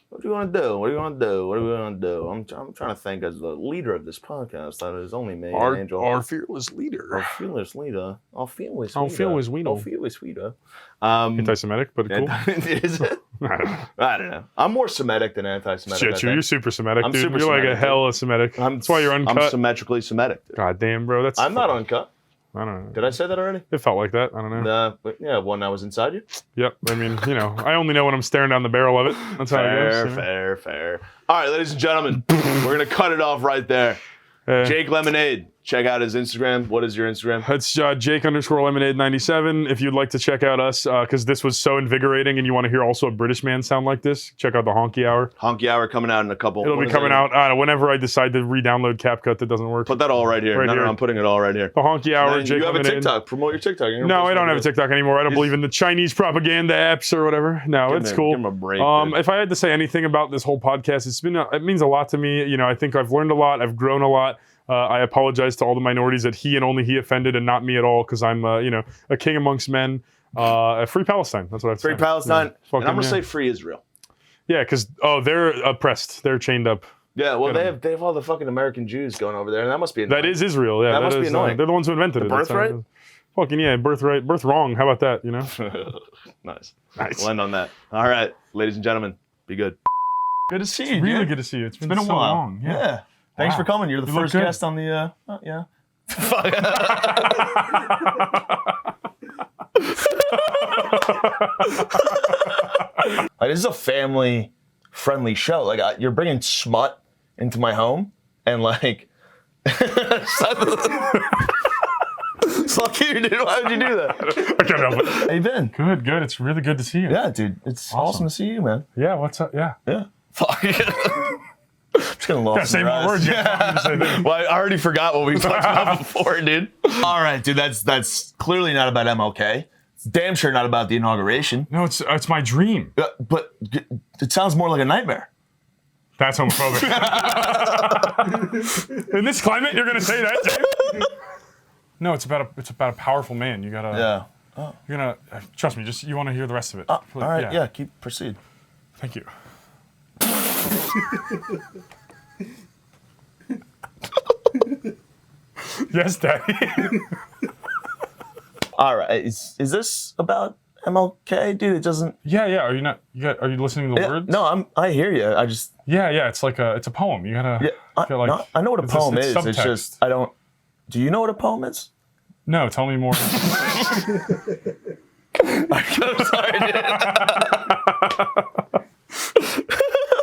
[SPEAKER 1] what do you want to do? What do you want to do? What do we want to do? I'm trying to think as the leader of this podcast that is only me and Angel.
[SPEAKER 2] Our fearless leader.
[SPEAKER 1] Our fearless leader. Our fearless
[SPEAKER 2] Our
[SPEAKER 1] leader.
[SPEAKER 2] fearless leader.
[SPEAKER 1] Our fearless leader.
[SPEAKER 2] Anti-Semitic, but cool.
[SPEAKER 1] Is it? I don't know. I'm more Semitic than anti-Semitic.
[SPEAKER 2] Shit, you're super Semitic,
[SPEAKER 1] I'm
[SPEAKER 2] dude.
[SPEAKER 1] super
[SPEAKER 2] You're like a
[SPEAKER 1] Semitic,
[SPEAKER 2] hella Semitic. That's why you're uncut.
[SPEAKER 1] I'm symmetrically Semitic. Dude.
[SPEAKER 2] God damn, bro. That's.
[SPEAKER 1] I'm not uncut.
[SPEAKER 2] I don't know.
[SPEAKER 1] Did I say that already?
[SPEAKER 2] It felt like that. I don't know.
[SPEAKER 1] But yeah, when I was inside you.
[SPEAKER 2] Yep. I mean, I only know when I'm staring down the barrel of it. That's how it goes.
[SPEAKER 1] Fair. All right, ladies and gentlemen, we're gonna cut it off right there. Jake Lemonade. Check out his Instagram. What is your Instagram?
[SPEAKER 2] It's Jake_Lemonade97. If you'd like to check out us, because this was so invigorating and you want to hear also a British man sound like this, check out the Honky Hour.
[SPEAKER 1] Honky Hour coming out in a couple.
[SPEAKER 2] It'll be coming out whenever I decide to re-download CapCut that doesn't work.
[SPEAKER 1] Put that all right here.
[SPEAKER 2] Right
[SPEAKER 1] no,
[SPEAKER 2] here.
[SPEAKER 1] I'm putting it all right here.
[SPEAKER 2] The Honky Hour,
[SPEAKER 1] Then
[SPEAKER 2] Jake
[SPEAKER 1] you have
[SPEAKER 2] Lemonade.
[SPEAKER 1] a TikTok. Promote your TikTok.
[SPEAKER 2] No, I don't have a TikTok anymore. I don't believe in the Chinese propaganda apps or whatever. No, it's cool.
[SPEAKER 1] Give him a break.
[SPEAKER 2] If I had to say anything about this whole podcast, it means a lot to me. I think I've learned a lot. I've grown a lot. I apologize to all the minorities that he and only he offended and not me at all, because I'm, a king amongst men. Free Palestine. That's what I've said.
[SPEAKER 1] Free Palestine.
[SPEAKER 2] Yeah.
[SPEAKER 1] And I'm going to say free Israel.
[SPEAKER 2] Yeah, because, they're oppressed. They're chained up.
[SPEAKER 1] Yeah, well, they have all the fucking American Jews going over there, and that must be annoying.
[SPEAKER 2] That is Israel, yeah.
[SPEAKER 1] That must be annoying.
[SPEAKER 2] They're the ones who invented it.
[SPEAKER 1] Birthright?
[SPEAKER 2] Fucking yeah, birthright. Birth wrong. How about that,
[SPEAKER 1] Nice.
[SPEAKER 2] Nice.
[SPEAKER 1] We'll end on that. All right, ladies and gentlemen, be good. Good to see you,
[SPEAKER 2] Really
[SPEAKER 1] dude.
[SPEAKER 2] good to see you. It's been
[SPEAKER 1] It's been a
[SPEAKER 2] so
[SPEAKER 1] while.
[SPEAKER 2] long.
[SPEAKER 1] Yeah. Thanks for coming. You're the
[SPEAKER 2] You look
[SPEAKER 1] first
[SPEAKER 2] good.
[SPEAKER 1] guest on the. Yeah. Like, this is a family-friendly show. Like, you're bringing smut into my home, and like, it's lucky you did. Why would you do that?
[SPEAKER 2] I can't help it.
[SPEAKER 1] How you been?
[SPEAKER 2] Good. It's really good to see you.
[SPEAKER 1] Yeah, dude. It's awesome to see you, man.
[SPEAKER 2] Yeah, what's up? Yeah.
[SPEAKER 1] Yeah. Fuck. I'm just gonna
[SPEAKER 2] Gotta
[SPEAKER 1] lost
[SPEAKER 2] say
[SPEAKER 1] your
[SPEAKER 2] more
[SPEAKER 1] eyes.
[SPEAKER 2] words. Yeah.
[SPEAKER 1] Well, I already forgot what we talked about before, dude. All right, dude. That's clearly not about MLK. It's damn sure not about the inauguration.
[SPEAKER 2] No, it's my dream.
[SPEAKER 1] But it sounds more like a nightmare.
[SPEAKER 2] That's homophobic. In this climate, you're gonna say that, Jake? No, it's about a powerful man. You gotta.
[SPEAKER 1] Yeah.
[SPEAKER 2] You're gonna trust me. Just you want to hear the rest of it.
[SPEAKER 1] All right. Yeah. Proceed.
[SPEAKER 2] Thank you. Yes, Daddy.
[SPEAKER 1] All right. Is this about MLK, dude? It doesn't.
[SPEAKER 2] Yeah. Are you not? Are you listening to the words?
[SPEAKER 1] No, I hear you. I just.
[SPEAKER 2] Yeah. It's like it's a poem. You gotta.
[SPEAKER 1] Yeah.
[SPEAKER 2] feel like
[SPEAKER 1] No, I know what a poem is. It's
[SPEAKER 2] subtext.
[SPEAKER 1] just I don't. Do you know what a poem is?
[SPEAKER 2] No, tell me more.
[SPEAKER 1] I'm sorry, dude.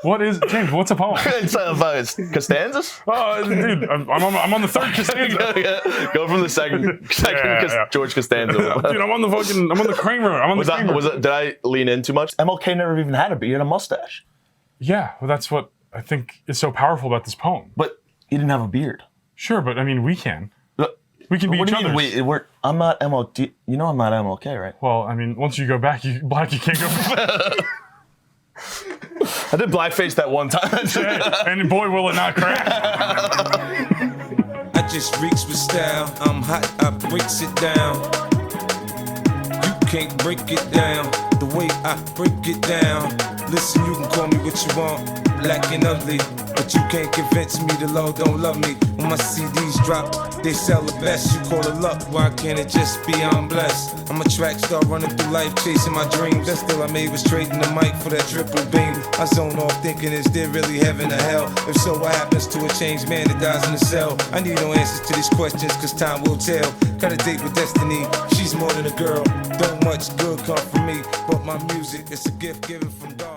[SPEAKER 2] What is James? What's a poem?
[SPEAKER 1] It's Costanzas?
[SPEAKER 2] Oh, dude, I'm on the third Costanza.
[SPEAKER 1] Go from the second
[SPEAKER 2] Yeah.
[SPEAKER 1] George Costanza.
[SPEAKER 2] Dude, I'm on the Kramer.
[SPEAKER 1] Was it? Did I lean in too much? MLK never even had a beard and a mustache.
[SPEAKER 2] Yeah, well, that's what I think is so powerful about this poem.
[SPEAKER 1] But he didn't have a beard.
[SPEAKER 2] Sure, but I mean, we can. We can be
[SPEAKER 1] What
[SPEAKER 2] each
[SPEAKER 1] do you
[SPEAKER 2] other.
[SPEAKER 1] mean? I'm not MLK. You know I'm not MLK, right?
[SPEAKER 2] Well, I mean, once you go back, black, you can't go back.
[SPEAKER 1] I did blackface that one time.
[SPEAKER 2] And boy, will it not crack.
[SPEAKER 4] I just reeks with style. I'm hot, I breaks it down. You can't break it down the way I break it down. Listen, you can call me what you want, black and ugly, but you can't convince me the Lord don't love me. When my CDs drop, they sell the best. You call it luck, why can't it just be I'm blessed? I'm a track star running through life, chasing my dreams. That still I made was trading the mic for that triple beam. I zone off thinking, is there really heaven or hell? If so, what happens to a changed man that dies in a cell? I need no answers to these questions, cause time will tell. Got a date with destiny, she's more than a girl. Don't much good come from me, but my music, it's a gift given from God.